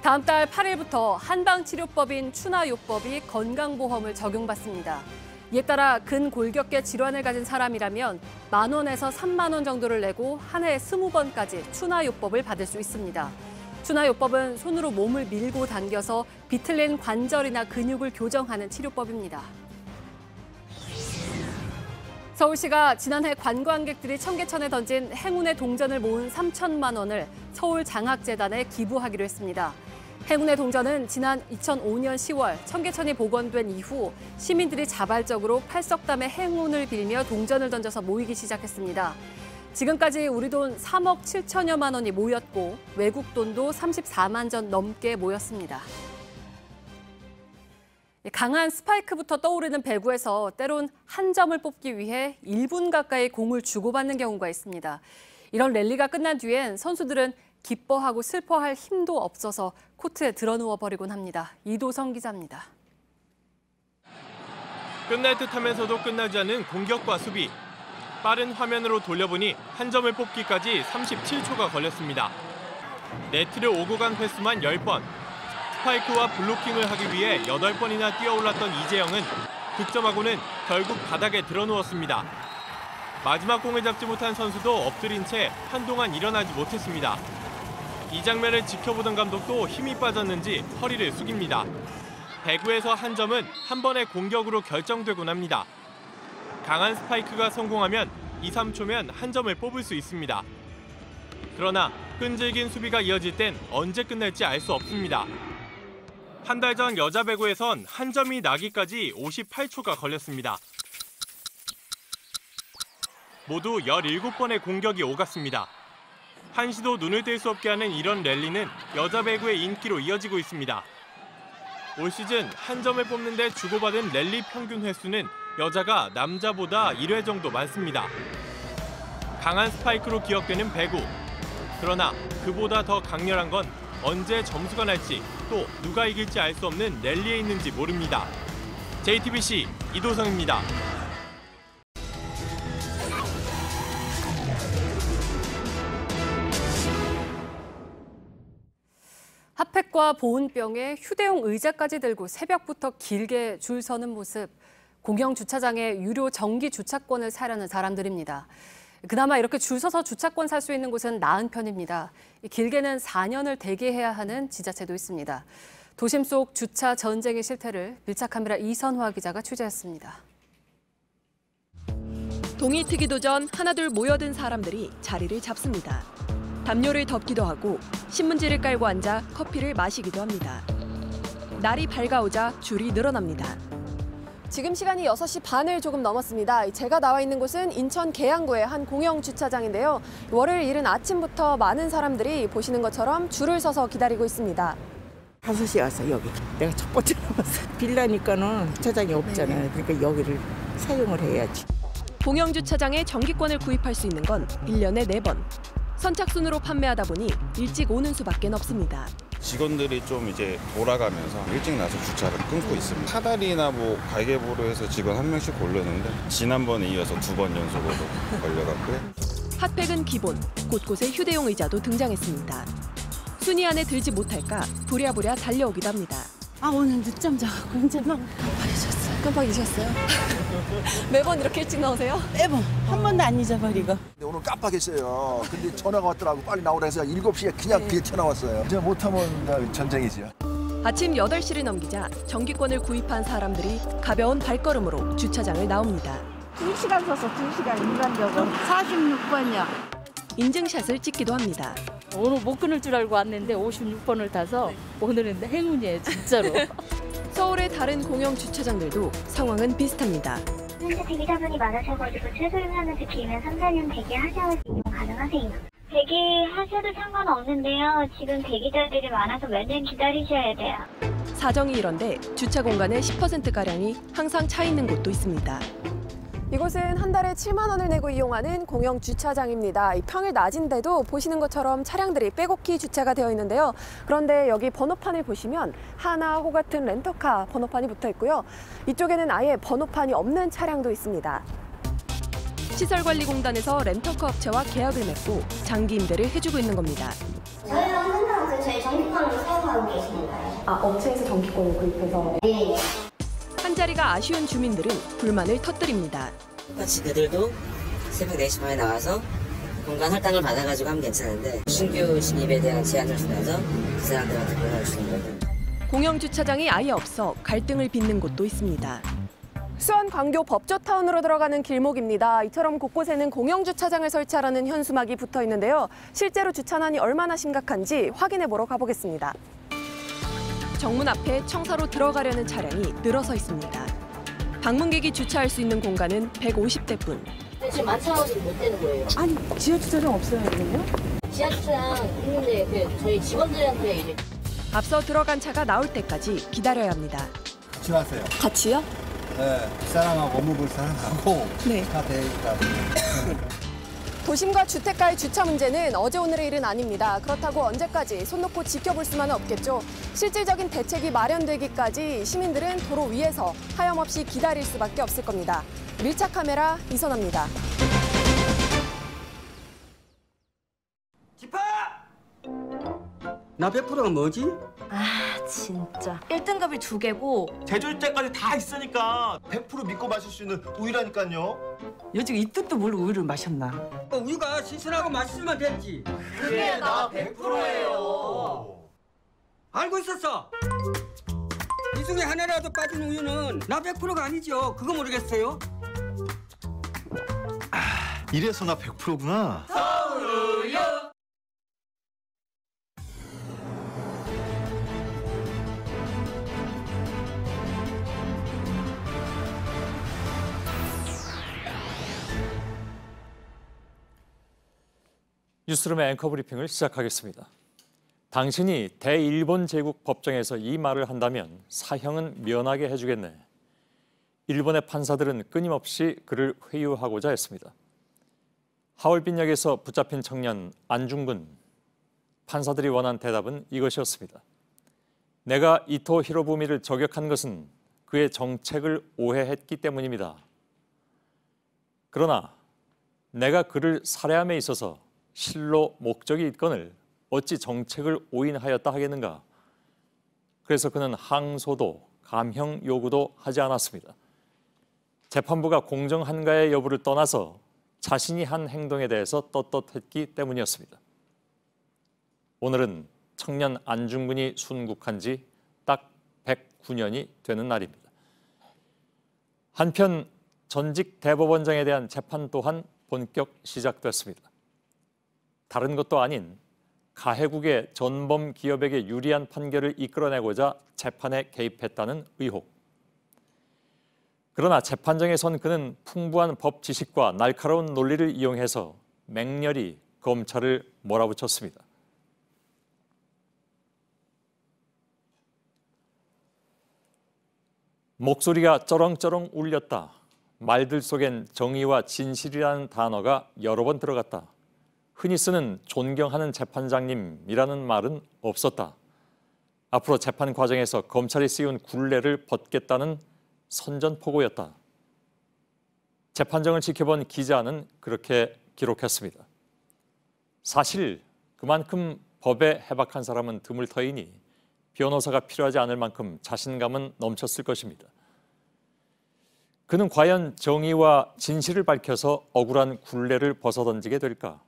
다음 달 8일부터 한방치료법인 추나요법이 건강보험을 적용받습니다. 이에 따라 근골격계 질환을 가진 사람이라면 만 원에서 3만 원 정도를 내고 한 해에 20번까지 추나요법을 받을 수 있습니다. 추나요법은 손으로 몸을 밀고 당겨서 비틀린 관절이나 근육을 교정하는 치료법입니다. 서울시가 지난해 관광객들이 청계천에 던진 행운의 동전을 모은 3천만 원을 서울장학재단에 기부하기로 했습니다. 행운의 동전은 지난 2005년 10월 청계천이 복원된 이후 시민들이 자발적으로 팔석담의 행운을 빌며 동전을 던져서 모이기 시작했습니다. 지금까지 우리 돈 3억 7천여만 원이 모였고 외국 돈도 34만 전 넘게 모였습니다. 강한 스파이크부터 떠오르는 배구에서 때론 한 점을 뽑기 위해 1분 가까이 공을 주고받는 경우가 있습니다. 이런 랠리가 끝난 뒤엔 선수들은 기뻐하고 슬퍼할 힘도 없어서 코트에 드러누워 버리곤 합니다. 이도성 기자입니다. 끝날 듯하면서도 끝나지 않은 공격과 수비. 빠른 화면으로 돌려보니 한 점을 뽑기까지 37초가 걸렸습니다. 네트를 오고 간 횟수만 10번. 스파이크와 블로킹을 하기 위해 8번이나 뛰어올랐던 이재영은 득점하고는 결국 바닥에 드러누웠습니다. 마지막 공을 잡지 못한 선수도 엎드린 채 한동안 일어나지 못했습니다. 이 장면을 지켜보던 감독도 힘이 빠졌는지 허리를 숙입니다. 배구에서 한 점은 한 번의 공격으로 결정되곤 합니다. 강한 스파이크가 성공하면 2, 3초면 한 점을 뽑을 수 있습니다. 그러나 끈질긴 수비가 이어질 땐 언제 끝날지 알 수 없습니다. 한 달 전 여자 배구에선 한 점이 나기까지 58초가 걸렸습니다. 모두 17번의 공격이 오갔습니다. 한시도 눈을 뗄 수 없게 하는 이런 랠리는 여자 배구의 인기로 이어지고 있습니다. 올 시즌 한 점을 뽑는 데 주고받은 랠리 평균 횟수는 여자가 남자보다 1회 정도 많습니다. 강한 스파이크로 기억되는 배구. 그러나 그보다 더 강렬한 건 언제 점수가 날지 또 누가 이길지 알 수 없는 랠리에 있는지 모릅니다. JTBC 이도성입니다. 핫팩과 보온병에 휴대용 의자까지 들고 새벽부터 길게 줄 서는 모습. 공영 주차장에 유료 정기 주차권을 사려는 사람들입니다. 그나마 이렇게 줄 서서 주차권 살 수 있는 곳은 나은 편입니다. 길게는 4년을 대기해야 하는 지자체도 있습니다. 도심 속 주차 전쟁의 실태를 밀착카메라 이선화 기자가 취재했습니다. 동이 트기도 전 하나둘 모여든 사람들이 자리를 잡습니다. 담요를 덮기도 하고 신문지를 깔고 앉아 커피를 마시기도 합니다. 날이 밝아오자 줄이 늘어납니다. 지금 시간이 6시 반을 조금 넘었습니다. 제가 나와 있는 곳은 인천 계양구의 한 공영 주차장인데요. 월요일 이른 아침부터 많은 사람들이 보시는 것처럼 줄을 서서 기다리고 있습니다. 5시에 왔어, 여기. 내가 첫 번째 나왔어. 빌라니까는 주차장이 없잖아요. 그러니까 여기를 사용을 해야지. 공영 주차장에 정기권을 구입할 수 있는 건 1년에 4번. 선착순으로 판매하다 보니 일찍 오는 수밖에 없습니다. 직원들이 좀 이제 돌아가면서 일찍 나서 주차를 끊고 있습니다. 사다리나 뭐 가위바위보로 해서 직원 한 명씩 고르는데 지난번에 이어서 2번 연속으로 걸려갔고요. 핫팩은 기본, 곳곳에 휴대용 의자도 등장했습니다. 순위 안에 들지 못할까 부랴부랴 달려오기도 합니다. 아, 오늘 늦잠 자고 이제 막 깜빡 잊으셨어요? 매번 이렇게 일찍 나오세요? 매번. 한 번도 안 잊어버리고. 오늘 깜빡했어요. 근데 전화가 왔더라고. 빨리 나오라 해서 7시에 그냥 뒤에 튀어나왔어요. 이제 못하면 전쟁이죠. 아침 8시를 넘기자 정기권을 구입한 사람들이 가벼운 발걸음으로 주차장을 나옵니다. 2시간 서서 2시간 일반적으로 46번이요. 인증샷을 찍기도 합니다. 오늘 못 끊을 줄 알고 왔는데 56번을 타서 오늘은 행운이에요, 진짜로. 서울의 다른 공영 주차장들도 상황은 비슷합니다. 현재 대기자분이 많으셔가지고 최소유하면서 길면 3, 4년 대기하셔서 이용 가능하세요. 대기하셔도 상관없는데요. 지금 대기자들이 많아서 몇 년 기다리셔야 돼요. 사정이 이런데 주차 공간의 10%가량이 항상 차 있는 곳도 있습니다. 이곳은 한 달에 7만 원을 내고 이용하는 공영 주차장입니다. 평일 낮인데도 보시는 것처럼 차량들이 빼곡히 주차가 되어 있는데요. 그런데 여기 번호판을 보시면 하나, 호 같은 렌터카 번호판이 붙어 있고요. 이쪽에는 아예 번호판이 없는 차량도 있습니다. 시설관리공단에서 렌터카 업체와 계약을 맺고 장기 임대를 해주고 있는 겁니다. 저희가 항상 저희 정기권을 사용하고 계십니다. 아, 업체에서 정기권을 구입해서? 네. 한 자리가 아쉬운 주민들은 불만을 터뜨립니다. 똑같이 그들도 새벽 4시 반에 나와서 공간 할당을 받아가지고 하면 괜찮은데 신규 진입에 대한 제한을 주면서 그 사람들한테 불만을 주는 거예요. 공영 주차장이 아예 없어 갈등을 빚는 곳도 있습니다. 수원 광교 법조타운으로 들어가는 길목입니다. 이처럼 곳곳에는 공영 주차장을 설치하라는 현수막이 붙어 있는데요. 실제로 주차난이 얼마나 심각한지 확인해 보러 가보겠습니다. 정문 앞에 청사로 들어가려는 차량이 늘어서 있습니다. 방문객이 주차할 수 있는 공간은 150대뿐. 지금 만차원이 못 되는 거예요. 아니, 지하 주차장 없어요, 그러면? 지하 주차장 있는데 저희 직원들한테 이제 앞서 들어간 차가 나올 때까지 기다려야 합니다. 같이 왔어요. 같이요? 네, 뒷사람하고 업무 볼 사람하고 네. 다 되니까. 도심과 주택가의 주차 문제는 어제 오늘의 일은 아닙니다. 그렇다고 언제까지 손 놓고 지켜볼 수만은 없겠죠. 실질적인 대책이 마련되기까지 시민들은 도로 위에서 하염없이 기다릴 수밖에 없을 겁니다. 밀착 카메라 이선화입니다. 나 100%가 뭐지? 아 진짜 1등급이 2개고 제조일 때까지 다 있으니까 100% 믿고 마실 수 있는 우유라니까요. 요즘 이 뜻도 모르고 우유를 마셨나? 우유가 신선하고 맛있으면 됐지. 그게 나 100%예요. 알고 있었어. 이 중에 하나라도 빠진 우유는 나 100%가 아니죠. 그거 모르겠어요? 이래서 나 100%구나. 서울우유. 뉴스룸의 앵커 브리핑을 시작하겠습니다. 당신이 대일본 제국 법정에서 이 말을 한다면 사형은 면하게 해주겠네. 일본의 판사들은 끊임없이 그를 회유하고자 했습니다. 하얼빈역에서 붙잡힌 청년 안중근. 판사들이 원한 대답은 이것이었습니다. 내가 이토 히로부미를 저격한 것은 그의 정책을 오해했기 때문입니다. 그러나 내가 그를 살해함에 있어서 실로 목적이 있거늘 어찌 정책을 오인하였다 하겠는가. 그래서 그는 항소도 감형 요구도 하지 않았습니다. 재판부가 공정한가의 여부를 떠나서 자신이 한 행동에 대해서 떳떳했기 때문이었습니다. 오늘은 청년 안중근이 순국한 지 딱 109년이 되는 날입니다. 한편 전직 대법원장에 대한 재판 또한 본격 시작됐습니다. 다른 것도 아닌 가해국의 전범 기업에게 유리한 판결을 이끌어내고자 재판에 개입했다는 의혹. 그러나 재판정에 선 그는 풍부한 법 지식과 날카로운 논리를 이용해서 맹렬히 검찰을 몰아붙였습니다. 목소리가 쩌렁쩌렁 울렸다. 말들 속엔 정의와 진실이라는 단어가 여러 번 들어갔다. 흔히 쓰는 존경하는 재판장님이라는 말은 없었다. 앞으로 재판 과정에서 검찰이 씌운 굴레를 벗겠다는 선전포고였다. 재판정을 지켜본 기자는 그렇게 기록했습니다. 사실 그만큼 법에 해박한 사람은 드물 터이니 변호사가 필요하지 않을 만큼 자신감은 넘쳤을 것입니다. 그는 과연 정의와 진실을 밝혀서 억울한 굴레를 벗어던지게 될까?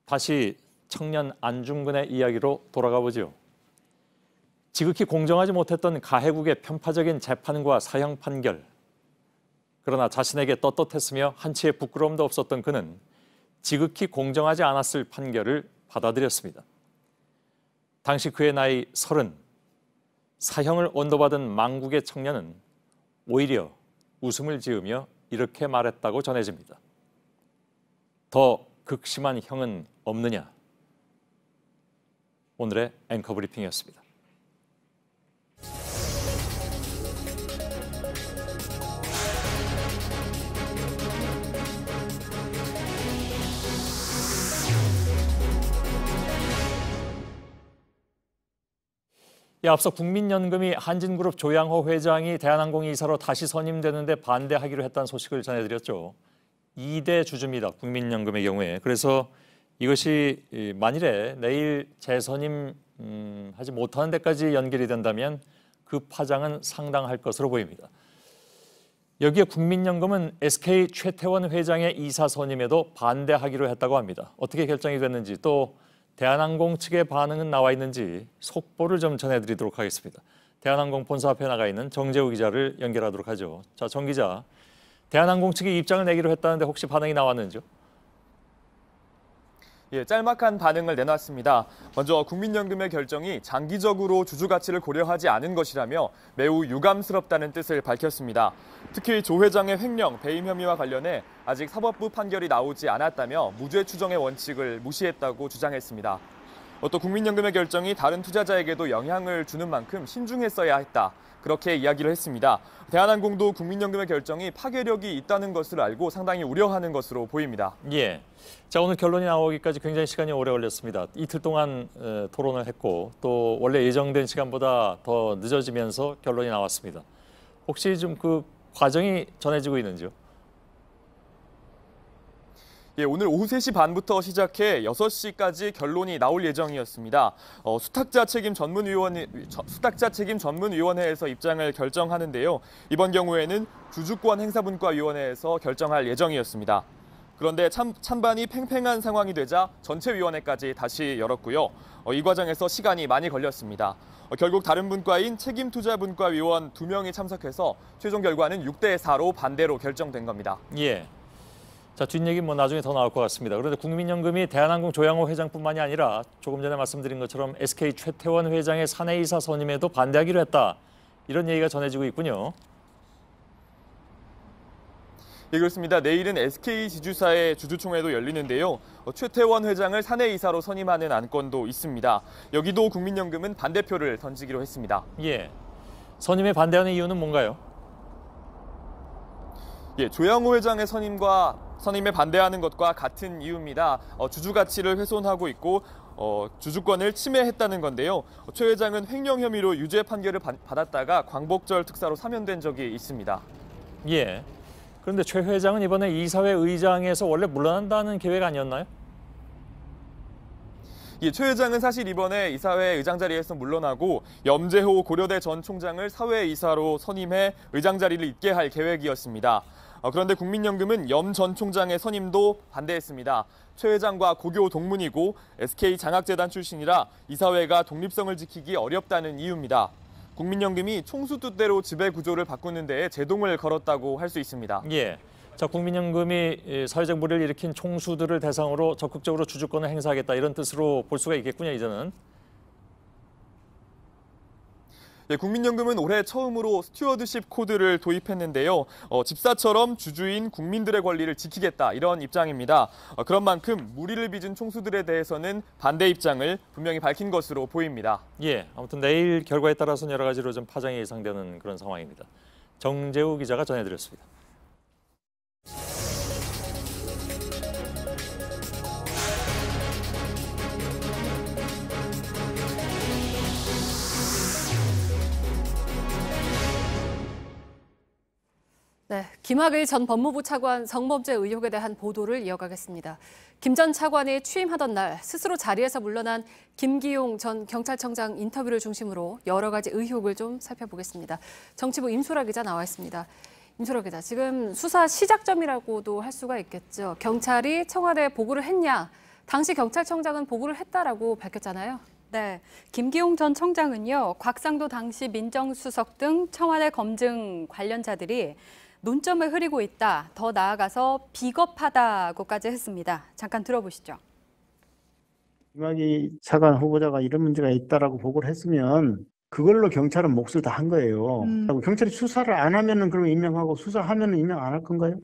다시 청년 안중근의 이야기로 돌아가 보죠. 지극히 공정하지 못했던 가해국의 편파적인 재판과 사형 판결. 그러나 자신에게 떳떳했으며 한치의 부끄러움도 없었던 그는 지극히 공정하지 않았을 판결을 받아들였습니다. 당시 그의 나이 30, 사형을 언도받은 망국의 청년은 오히려 웃음을 지으며 이렇게 말했다고 전해집니다. 더 극심한 형은 없느냐? 오늘의 앵커 브리핑이었습니다. 앞서 국민연금이 한진그룹 조양호 회장이 대한항공 이사로 다시 선임되는데 반대하기로 했다는 소식을 전해드렸죠. 2대 주주입니다. 국민연금의 경우에. 그래서 이것이 만일에 내일 재선임 하지 못하는 데까지 연결이 된다면 그 파장은 상당할 것으로 보입니다. 여기에 국민연금은 SK 최태원 회장의 이사 선임에도 반대하기로 했다고 합니다. 어떻게 결정이 됐는지 또 대한항공 측의 반응은 나와 있는지 속보를 좀 전해드리도록 하겠습니다. 대한항공 본사 앞에 나가 있는 정재우 기자를 연결하도록 하죠. 자, 정 기자, 대한항공 측이 입장을 내기로 했다는데 혹시 반응이 나왔는지요? 예, 짤막한 반응을 내놨습니다. 먼저 국민연금의 결정이 장기적으로 주주 가치를 고려하지 않은 것이라며 매우 유감스럽다는 뜻을 밝혔습니다. 특히 조 회장의 횡령, 배임 혐의와 관련해 아직 사법부 판결이 나오지 않았다며 무죄 추정의 원칙을 무시했다고 주장했습니다. 또 국민연금의 결정이 다른 투자자에게도 영향을 주는 만큼 신중했어야 했다. 그렇게 이야기를 했습니다. 대한항공도 국민연금의 결정이 파괴력이 있다는 것을 알고 상당히 우려하는 것으로 보입니다. 예. 자, 오늘 결론이 나오기까지 굉장히 시간이 오래 걸렸습니다. 이틀 동안 토론을 했고 또 원래 예정된 시간보다 더 늦어지면서 결론이 나왔습니다. 혹시 좀 그 과정이 전해지고 있는지요? 예, 오늘 오후 3시 반부터 시작해 6시까지 결론이 나올 예정이었습니다. 수탁자 책임 전문위원회에서 입장을 결정하는데요. 이번 경우에는 주주권 행사분과위원회에서 결정할 예정이었습니다. 그런데 찬반이 팽팽한 상황이 되자 전체위원회까지 다시 열었고요. 이 과정에서 시간이 많이 걸렸습니다. 결국 다른 분과인 책임투자분과위원 2명이 참석해서 최종 결과는 6대4로 반대로 결정된 겁니다. 예. 자, 뒷얘기는 뭐 나중에 더 나올 것 같습니다. 그런데 국민연금이 대한항공 조양호 회장뿐만이 아니라 조금 전에 말씀드린 것처럼 SK 최태원 회장의 사내이사 선임에도 반대하기로 했다. 이런 얘기가 전해지고 있군요. 예, 그렇습니다. 내일은 SK 지주사의 주주총회도 열리는데요. 최태원 회장을 사내이사로 선임하는 안건도 있습니다. 여기도 국민연금은 반대표를 던지기로 했습니다. 예. 선임에 반대하는 이유는 뭔가요? 예, 조양호 회장의 선임에 반대하는 것과 같은 이유입니다. 주주 가치를 훼손하고 있고 주주권을 침해했다는 건데요. 최 회장은 횡령 혐의로 유죄 판결을 받았다가 광복절 특사로 사면된 적이 있습니다. 예. 그런데 최 회장은 이번에 이사회 의장에서 원래 물러난다는 계획 아니었나요? 최 회장은 사실 이번에 이사회 의장 자리에서 물러나고 염재호 고려대 전 총장을 사회이사로 선임해 의장 자리를 잇게 할 계획이었습니다. 그런데 국민연금은 염 전 총장의 선임도 반대했습니다. 최 회장과 고교 동문이고 SK 장학재단 출신이라 이사회가 독립성을 지키기 어렵다는 이유입니다. 국민연금이 총수 뜻대로 지배 구조를 바꾸는 데에 제동을 걸었다고 할 수 있습니다. 예. 자, 국민연금이 사회적 물의를 일으킨 총수들을 대상으로 적극적으로 주주권을 행사하겠다 이런 뜻으로 볼 수가 있겠군요, 이제는. 예, 국민연금은 올해 처음으로 스튜어드십 코드를 도입했는데요. 집사처럼 주주인 국민들의 권리를 지키겠다 이런 입장입니다. 그런 만큼 물의를 빚은 총수들에 대해서는 반대 입장을 분명히 밝힌 것으로 보입니다. 예, 아무튼 내일 결과에 따라서는 여러 가지로 좀 파장이 예상되는 그런 상황입니다. 정재우 기자가 전해드렸습니다. 네, 김학의 전 법무부 차관 성범죄 의혹에 대한 보도를 이어가겠습니다. 김 전 차관이 취임하던 날 스스로 자리에서 물러난 김기용 전 경찰청장 인터뷰를 중심으로 여러 가지 의혹을 좀 살펴보겠습니다. 정치부 임소라 기자 나와 있습니다. 임소라 기자, 지금 수사 시작점이라고도 할 수가 있겠죠. 경찰이 청와대에 보고를 했냐? 당시 경찰청장은 보고를 했다라고 밝혔잖아요. 네, 김기용 전 청장은요, 곽상도 당시 민정수석 등 청와대 검증 관련자들이 논점을 흐리고 있다, 더 나아가서 비겁하다고까지 했습니다. 잠깐 들어보시죠. 김학의 차관 후보자가 이런 문제가 있다라고 보고를 했으면 그걸로 경찰은 몫을 다 한 거예요. 경찰이 수사를 안 하면은 그럼 임명하고 수사하면은 임명 안 할 건가요?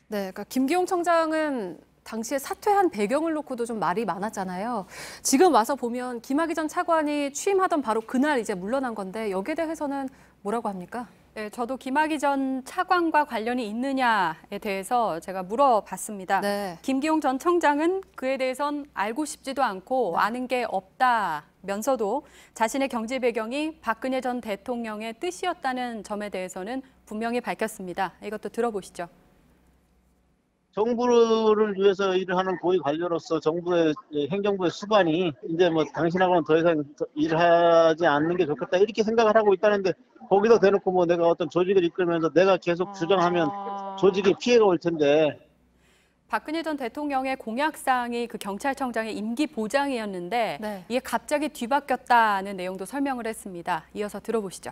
네, 그러니까 김기용 청장은 당시에 사퇴한 배경을 놓고도 좀 말이 많았잖아요. 지금 와서 보면 김학의 전 차관이 취임하던 바로 그날 이제 물러난 건데 여기에 대해서는 뭐라고 합니까? 네, 저도 김학의 전 차관과 관련이 있느냐에 대해서 제가 물어봤습니다. 네. 김기용 전 청장은 그에 대해선 알고 싶지도 않고 아는 게 없다면서도 자신의 경제 배경이 박근혜 전 대통령의 뜻이었다는 점에 대해서는 분명히 밝혔습니다. 이것도 들어보시죠. 정부를 위해서 일을 하는 고위 관료로서 정부의 행정부의 수반이 이제 뭐 당신하고는 더 이상 일을 하지 않는 게 좋겠다 이렇게 생각을 하고 있다는데 거기다 대놓고 뭐 내가 어떤 조직을 이끌면서 내가 계속 주장하면 조직에 피해가 올 텐데. 박근혜 전 대통령의 공약사항이 그 경찰청장의 임기 보장이었는데 네. 이게 갑자기 뒤바뀌었다는 내용도 설명을 했습니다. 이어서 들어보시죠.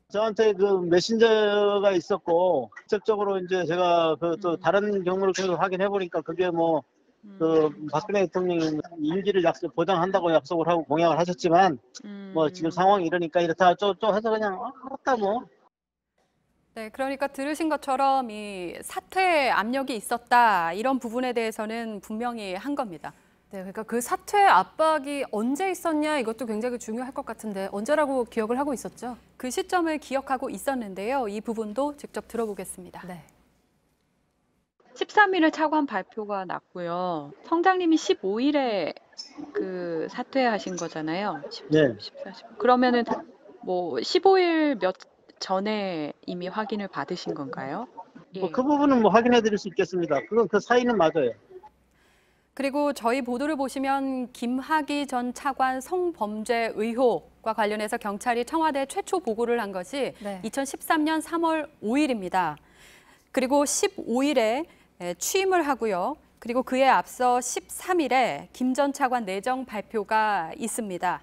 저한테 그 메신저가 있었고 직접적으로 이제 제가 그 또 다른 경로를 통해서 확인해 보니까 그게 뭐 그 박근혜 대통령이 임기를 보장한다고 약속을 하고 공약을 하셨지만 뭐 지금 상황이 이러니까 이렇다 좀 해서 그냥 알았다 뭐. 네, 그러니까 들으신 것처럼 이 사퇴 압력이 있었다 이런 부분에 대해서는 분명히 한 겁니다. 네, 그러니까 그 사퇴 압박이 언제 있었냐 이것도 굉장히 중요할 것 같은데 언제라고 기억을 하고 있었죠? 그 시점을 기억하고 있었는데요. 이 부분도 직접 들어보겠습니다. 네. 13일에 차관 발표가 났고요. 청장님이 15일에 그 사퇴하신 거잖아요. 13, 네. 14, 15. 그러면은 뭐 15일 몇 전에 이미 확인을 받으신 건가요? 뭐 그 부분은 뭐 확인해 드릴 수 있겠습니다. 그건 그 사이는 맞아요. 그리고 저희 보도를 보시면 김학의 전 차관 성범죄 의혹과 관련해서 경찰이 청와대에 최초 보고를 한 것이 네. 2013년 3월 5일입니다. 그리고 15일에 취임을 하고요. 그리고 그에 앞서 13일에 김 전 차관 내정 발표가 있습니다.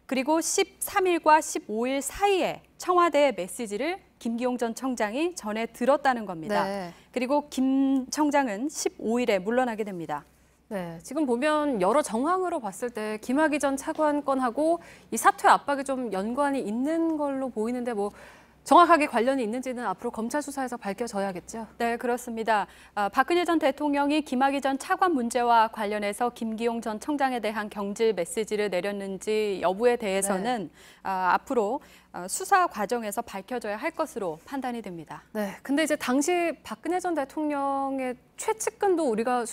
그리고 13일과 15일 사이에 청와대의 메시지를 김기용 전 청장이 전해 들었다는 겁니다. 네. 그리고 김 청장은 15일에 물러나게 됩니다. 네, 지금 보면 여러 정황으로 봤을 때 김학의 전 차관 건하고 이 사퇴 압박이 좀 연관이 있는 걸로 보이는데 뭐 정확하게 관련이 있는지는 앞으로 검찰 수사에서 밝혀져야겠죠. 네, 그렇습니다. 박근혜 전 대통령이 김학의 전 차관 문제와 관련해서 김기용 전 청장에 대한 경질 메시지를 내렸는지 여부에 대해서는 앞으로 수사 과정에서 밝혀져야 할 것으로 판단이 됩니다. 네, 근데 이제 당시 박근혜 전 대통령의 최측근도 우리가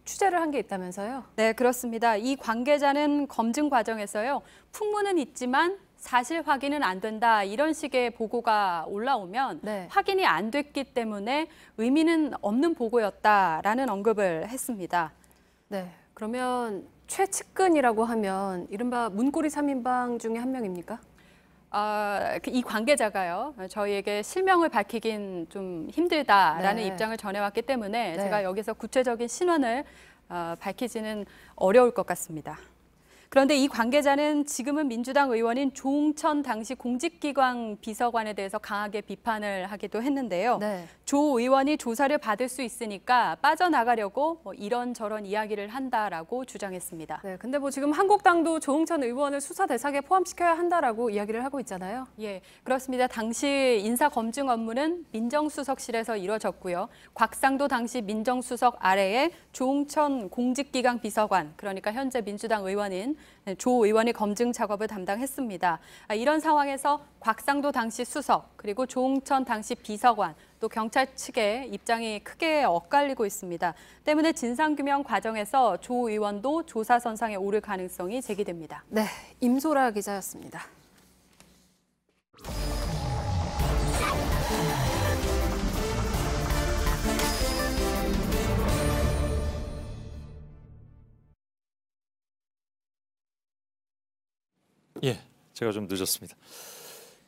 취재를 한 게 있다면서요? 네, 그렇습니다. 이 관계자는 검증 과정에서요, 풍문은 있지만 사실 확인은 안 된다 이런 식의 보고가 올라오면 확인이 안 됐기 때문에 의미는 없는 보고였다라는 언급을 했습니다. 네, 그러면 최측근이라고 하면 이른바 문고리 3인방 중에 한 명입니까? 이 관계자가요, 저희에게 실명을 밝히긴 좀 힘들다라는 네. 입장을 전해왔기 때문에 네. 제가 여기서 구체적인 신원을 밝히지는 어려울 것 같습니다. 그런데 이 관계자는 지금은 민주당 의원인 조응천 당시 공직기관 비서관에 대해서 강하게 비판을 하기도 했는데요. 네. 조 의원이 조사를 받을 수 있으니까 빠져나가려고 이런저런 이야기를 한다라고 주장했습니다. 네, 근데 뭐 지금 한국당도 조응천 의원을 수사 대상에 포함시켜야 한다라고 이야기를 하고 있잖아요. 예, 그렇습니다. 당시 인사 검증 업무는 민정수석실에서 이루어졌고요. 곽상도 당시 민정수석 아래에 조응천 공직기강 비서관, 그러니까 현재 민주당 의원인 조 의원이 검증 작업을 담당했습니다. 이런 상황에서 곽상도 당시 수석, 그리고 조응천 당시 비서관, 또 경찰 측의 입장이 크게 엇갈리고 있습니다. 때문에 진상규명 과정에서 조 의원도 조사선상에 오를 가능성이 제기됩니다. 네, 임소라 기자였습니다. 예, 제가 좀 늦었습니다.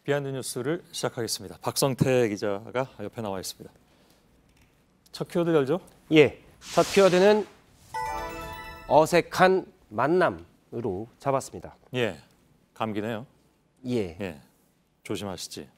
비하인드 뉴스를 시작하겠습니다. 박성태 기자가 옆에 나와 있습니다. 첫 키워드 열죠? 예, 첫 키워드는 어색한 만남으로 잡았습니다. 예, 감기네요. 예. 조심하시지.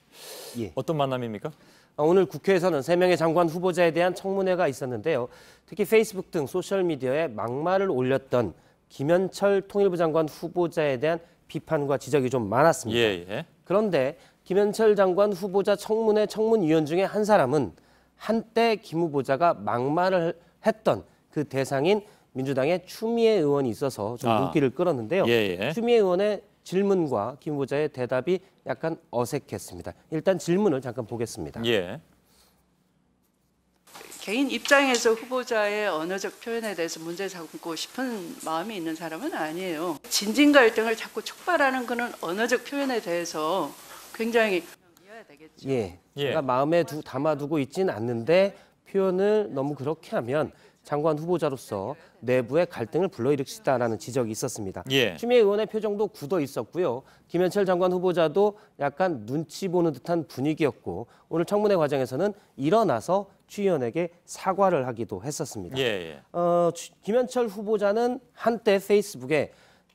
예. 어떤 만남입니까? 오늘 국회에서는 3명의 장관 후보자에 대한 청문회가 있었는데요. 특히 페이스북 등 소셜미디어에 막말을 올렸던 김현철 통일부 장관 후보자에 대한 비판과 지적이 좀 많았습니다. 예. 그런데 김현철 장관 후보자 청문회 청문위원 중에 한 사람은 한때 김 후보자가 막말을 했던 그 대상인 민주당의 추미애 의원이 있어서 좀 눈길을 끌었는데요. 추미애 의원의 질문과 김 후보자의 대답이 약간 어색했습니다. 일단 질문을 잠깐 보겠습니다. 예. 개인 입장에서 후보자의 언어적 표현에 대해서 문제 삼고 싶은 마음이 있는 사람은 아니에요. 진진 갈등을 자꾸 촉발하는 그런 언어적 표현에 대해서 굉장히 이해해야 되겠죠. 예. 제가 마음에 담아두고 있진 않는데 표현을 너무 그렇게 하면 장관 후보자로서 내부의 갈등을 불러일으키시다라는 지적이 있었습니다. 추미애 의원의 표정도 굳어 있었고요. 김현철 장관 후보자도 약간 눈치 보는 듯한 분위기였고 오늘 청문회 과정에서는 일어나서 추 의원에게 사과를 하기도 했었습니다. 김현철 후보자는 한때 페이스북에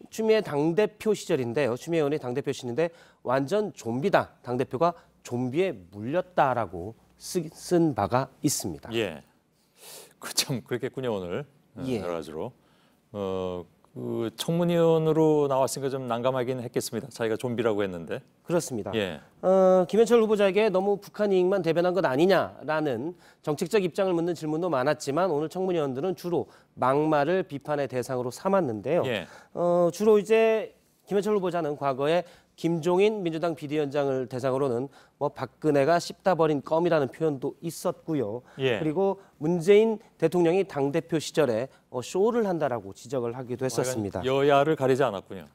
추미애 당대표 시절인데요. 추미애 의원이 당대표 시절인데 완전 좀비다. 당대표가 좀비에 물렸다라고 쓴 바가 있습니다. 예. 참 그랬겠군요 오늘 여러 가지로. 그 청문위원으로 나왔으니까 좀 난감하긴 했겠습니다. 자기가 좀비라고 했는데. 그렇습니다. 김현철 후보자에게 너무 북한 이익만 대변한 것 아니냐라는 정책적 입장을 묻는 질문도 많았지만 오늘 청문위원들은 주로 막말을 비판의 대상으로 삼았는데요. 주로 이제 김현철 후보자는 과거에 김종인 민주당 비대위원장을 대상으로는 뭐 박근혜가 씹다 버린 껌이라는 표현도 있었고요. 그리고 문재인 대통령이 당대표 시절에 쇼를 한다라고 지적을 하기도 했었습니다. 여야를 가리지 않았군요.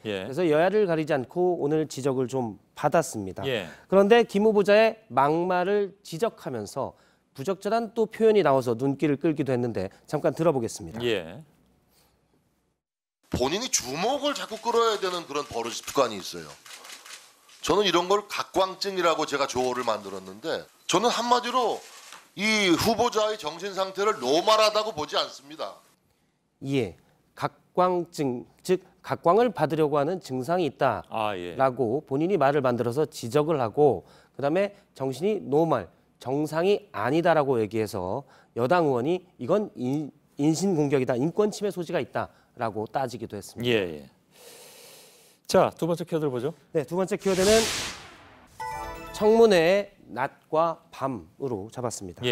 그래서 여야를 가리지 않고 오늘 지적을 좀 받았습니다. 그런데 김 후보자의 막말을 지적하면서 부적절한 또 표현이 나와서 눈길을 끌기도 했는데 잠깐 들어보겠습니다. 본인이 주목을 자꾸 끌어야 되는 그런 버릇 습관이 있어요. 저는 이런 걸 각광증이라고 제가 조어를 만들었는데 저는 한마디로 이 후보자의 정신 상태를 노말하다고 보지 않습니다. 각광증, 즉 각광을 받으려고 하는 증상이 있다라고 본인이 말을 만들어서 지적을 하고 그다음에 정신이 노말, 정상이 아니다라고 얘기해서 여당 의원이 이건 인신공격이다, 인권침해 소지가 있다라고 따지기도 했습니다. 자, 두 번째 키워드를 보죠. 네, 두 번째 키워드는 청문회의 낮과 밤으로 잡았습니다.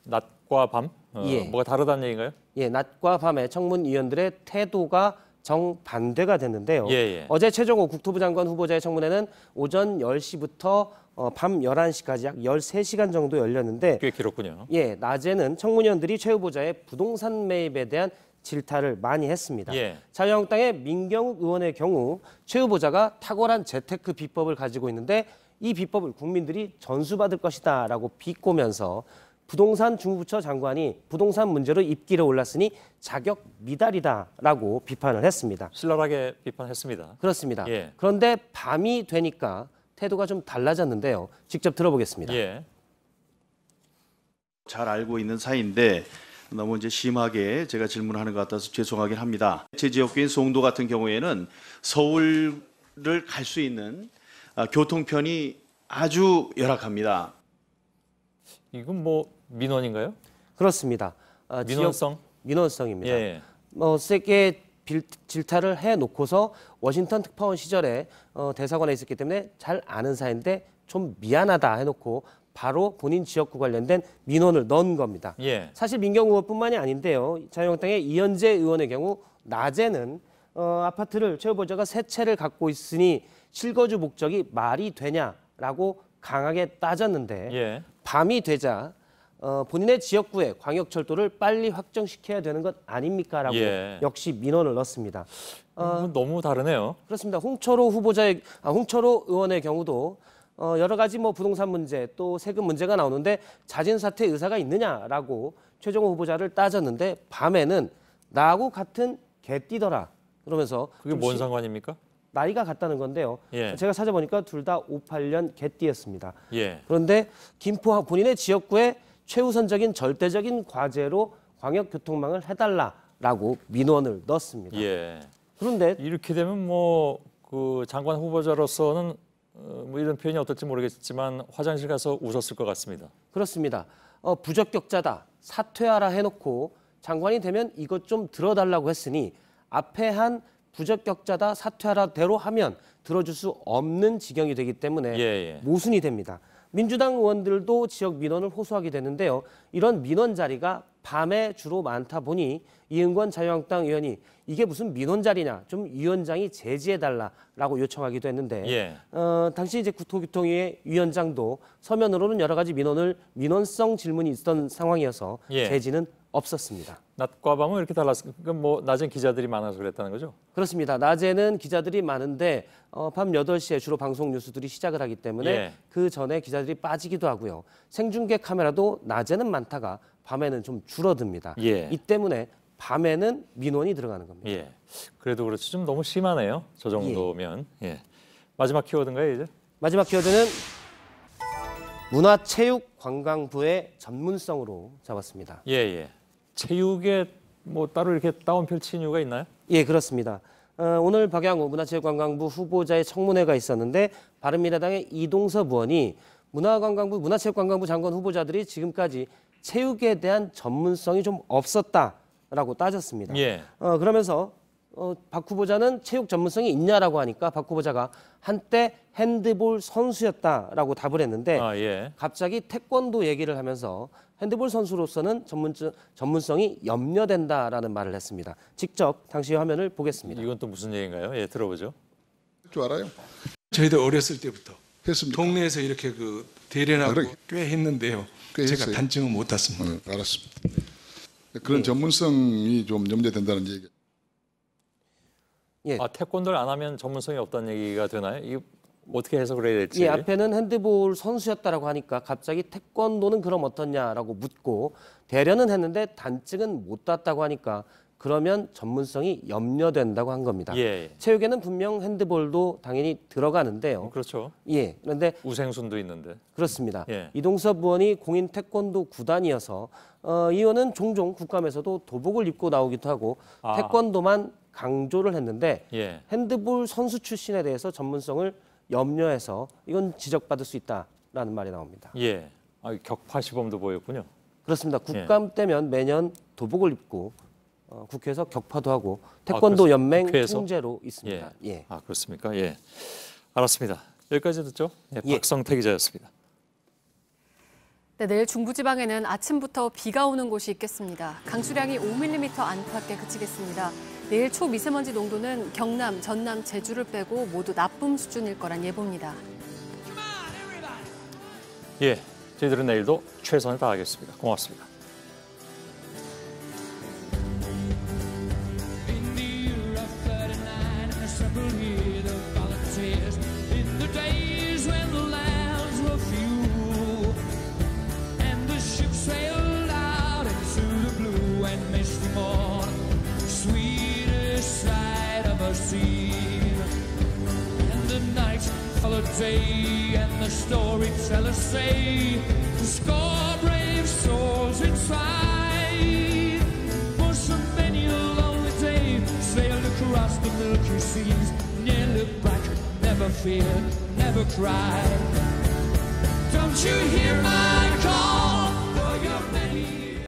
낮과 밤? 뭐가 다르다는 얘기인가요? 낮과 밤의 청문위원들의 태도가 정반대가 됐는데요. 어제 최종호 국토부 장관 후보자의 청문회는 오전 10시부터 밤 11시까지 약 13시간 정도 열렸는데 꽤 길었군요. 낮에는 청문위원들이 최 후보자의 부동산 매입에 대한 질타를 많이 했습니다. 자유한국당의 민경욱 의원의 경우 최 후보자가 탁월한 재테크 비법을 가지고 있는데 이 비법을 국민들이 전수받을 것이다라고 비꼬면서 부동산 중부처 장관이 부동산 문제로 입길에 올랐으니 자격 미달이다라고 비판을 했습니다. 신랄하게 비판했습니다. 그렇습니다. 예. 그런데 밤이 되니까 태도가 좀 달라졌는데요. 직접 들어보겠습니다. 예. 잘 알고 있는 사이인데 너무 이제 심하게 제가 질문하는 것 같아서 죄송하긴 합니다. 제 지역구인 송도 같은 경우에는 서울을 갈 수 있는 교통편이 아주 열악합니다. 이건 뭐 민원인가요? 그렇습니다. 민원성? 민원성입니다. 예. 세게 질타를 해놓고서 워싱턴 특파원 시절에 대사관에 있었기 때문에 잘 아는 사이인데 좀 미안하다 해놓고 바로 본인 지역구 관련된 민원을 넣은 겁니다. 예. 사실 민경 의원뿐만이 아닌데요. 자유한국당의 이현재 의원의 경우 낮에는 아파트를 최 후보자가 세 채를 갖고 있으니 실거주 목적이 말이 되냐라고 강하게 따졌는데 예. 밤이 되자 본인의 지역구에 광역철도를 빨리 확정시켜야 되는 것 아닙니까라고 예. 역시 민원을 넣습니다. 너무 다르네요. 그렇습니다. 홍철호 의원의 경우도 여러 가지 부동산 문제 또 세금 문제가 나오는데 자진 사퇴 의사가 있느냐라고 최종호 후보자를 따졌는데 밤에는 나하고 같은 개띠더라 그러면서 그게 뭔 상관입니까? 나이가 같다는 건데요. 예. 제가 찾아보니까 둘 다 58년 개띠였습니다. 예. 그런데 김포 본인의 지역구에 최우선적인 절대적인 과제로 광역교통망을 해달라라고 민원을 넣었습니다. 예. 그런데 이렇게 되면 그 장관 후보자로서는 이런 표현이 어떨지 모르겠지만 화장실 가서 웃었을 것 같습니다. 그렇습니다. 부적격자다 사퇴하라 해놓고 장관이 되면 이것 좀 들어달라고 했으니 앞에 한 부적격자다 사퇴하라대로 하면 들어줄 수 없는 지경이 되기 때문에 모순이 됩니다. 민주당 의원들도 지역 민원을 호소하게 되는데요. 이런 민원 자리가 밤에 주로 많다 보니 이은권 자유한국당 의원이 이게 무슨 민원 자리냐 좀 위원장이 제지해달라라고 요청하기도 했는데 당시 이제 국토교통위의 위원장도 서면으로는 여러 가지 민원성 질문이 있던 상황이어서 제지는 없었습니다. 낮과 밤은 이렇게 달랐으니까 낮엔 기자들이 많아서 그랬다는 거죠? 그렇습니다. 낮에는 기자들이 많은데 밤 8시에 주로 방송 뉴스들이 시작을 하기 때문에 그 전에 기자들이 빠지기도 하고요. 생중계 카메라도 낮에는 많다가 밤에는 좀 줄어듭니다. 이 때문에 밤에는 민원이 들어가는 겁니다. 그래도 그렇지 좀 너무 심하네요. 저 정도면. 마지막 키워드인가요 이제? 마지막 키워드는 문화체육관광부의 전문성으로 잡았습니다. 체육에 따로 이렇게 따옴표를 친 이유가 있나요? 예, 그렇습니다. 오늘 박양호 문화체육관광부 후보자의 청문회가 있었는데 바른미래당의 이동섭 의원이 문화체육관광부 장관 후보자들이 지금까지 체육에 대한 전문성이 좀 없었다라고 따졌습니다. 그러면서 박 후보자는 체육 전문성이 있냐라고 하니까 박 후보자가 한때 핸드볼 선수였다라고 답을 했는데 갑자기 태권도 얘기를 하면서 핸드볼 선수로서는 전문성이 염려된다라는 말을 했습니다. 직접 당시 화면을 보겠습니다. 이건 또 무슨 얘기인가요? 들어보죠. 줄 알아요? 저희들 어렸을 때부터 했습니까? 동네에서 이렇게 대련하고 꽤 했는데요. 제가 했어요. 단증은 못 탔습니다. 알았습니다. 그런 전문성이 좀 염려된다는 얘기. 태권도를 안 하면 전문성이 없다는 얘기가 되나요? 이거 어떻게 해석을 해야 될지. 앞에는 핸드볼 선수였다라고 하니까 갑자기 태권도는 그럼 어떻냐라고 묻고 대련은 했는데 단증은 못 땄다고 하니까 그러면 전문성이 염려된다고 한 겁니다. 체육에는 분명 핸드볼도 당연히 들어가는데요. 그렇죠. 그런데 우생순도 있는데. 그렇습니다. 이동섭 의원이 공인 태권도 구단이어서 이 의원은 종종 국감에서도 도복을 입고 나오기도 하고 태권도만 강조를 했는데 핸드볼 선수 출신에 대해서 전문성을 염려해서 이건 지적받을 수 있다라는 말이 나옵니다. 격파 시범도 보였군요. 그렇습니다. 국감 때면 매년 도복을 입고 국회에서 격파도 하고 태권도 연맹 총재로 있습니다. 그렇습니까? 알았습니다. 여기까지 듣죠. 박성태 기자였습니다. 내일 중부지방에는 아침부터 비가 오는 곳이 있겠습니다. 강수량이 5mm 안팎에 그치겠습니다. 내일 초미세먼지 농도는 경남, 전남, 제주를 빼고 모두 나쁨 수준일 거란 예보입니다. 저희들은 내일도 최선을 다하겠습니다. 고맙습니다. Sail say to score brave souls inside. For so many a lonely day sailed across the milky seas. Never look back, never fear, never cry. Don't you hear my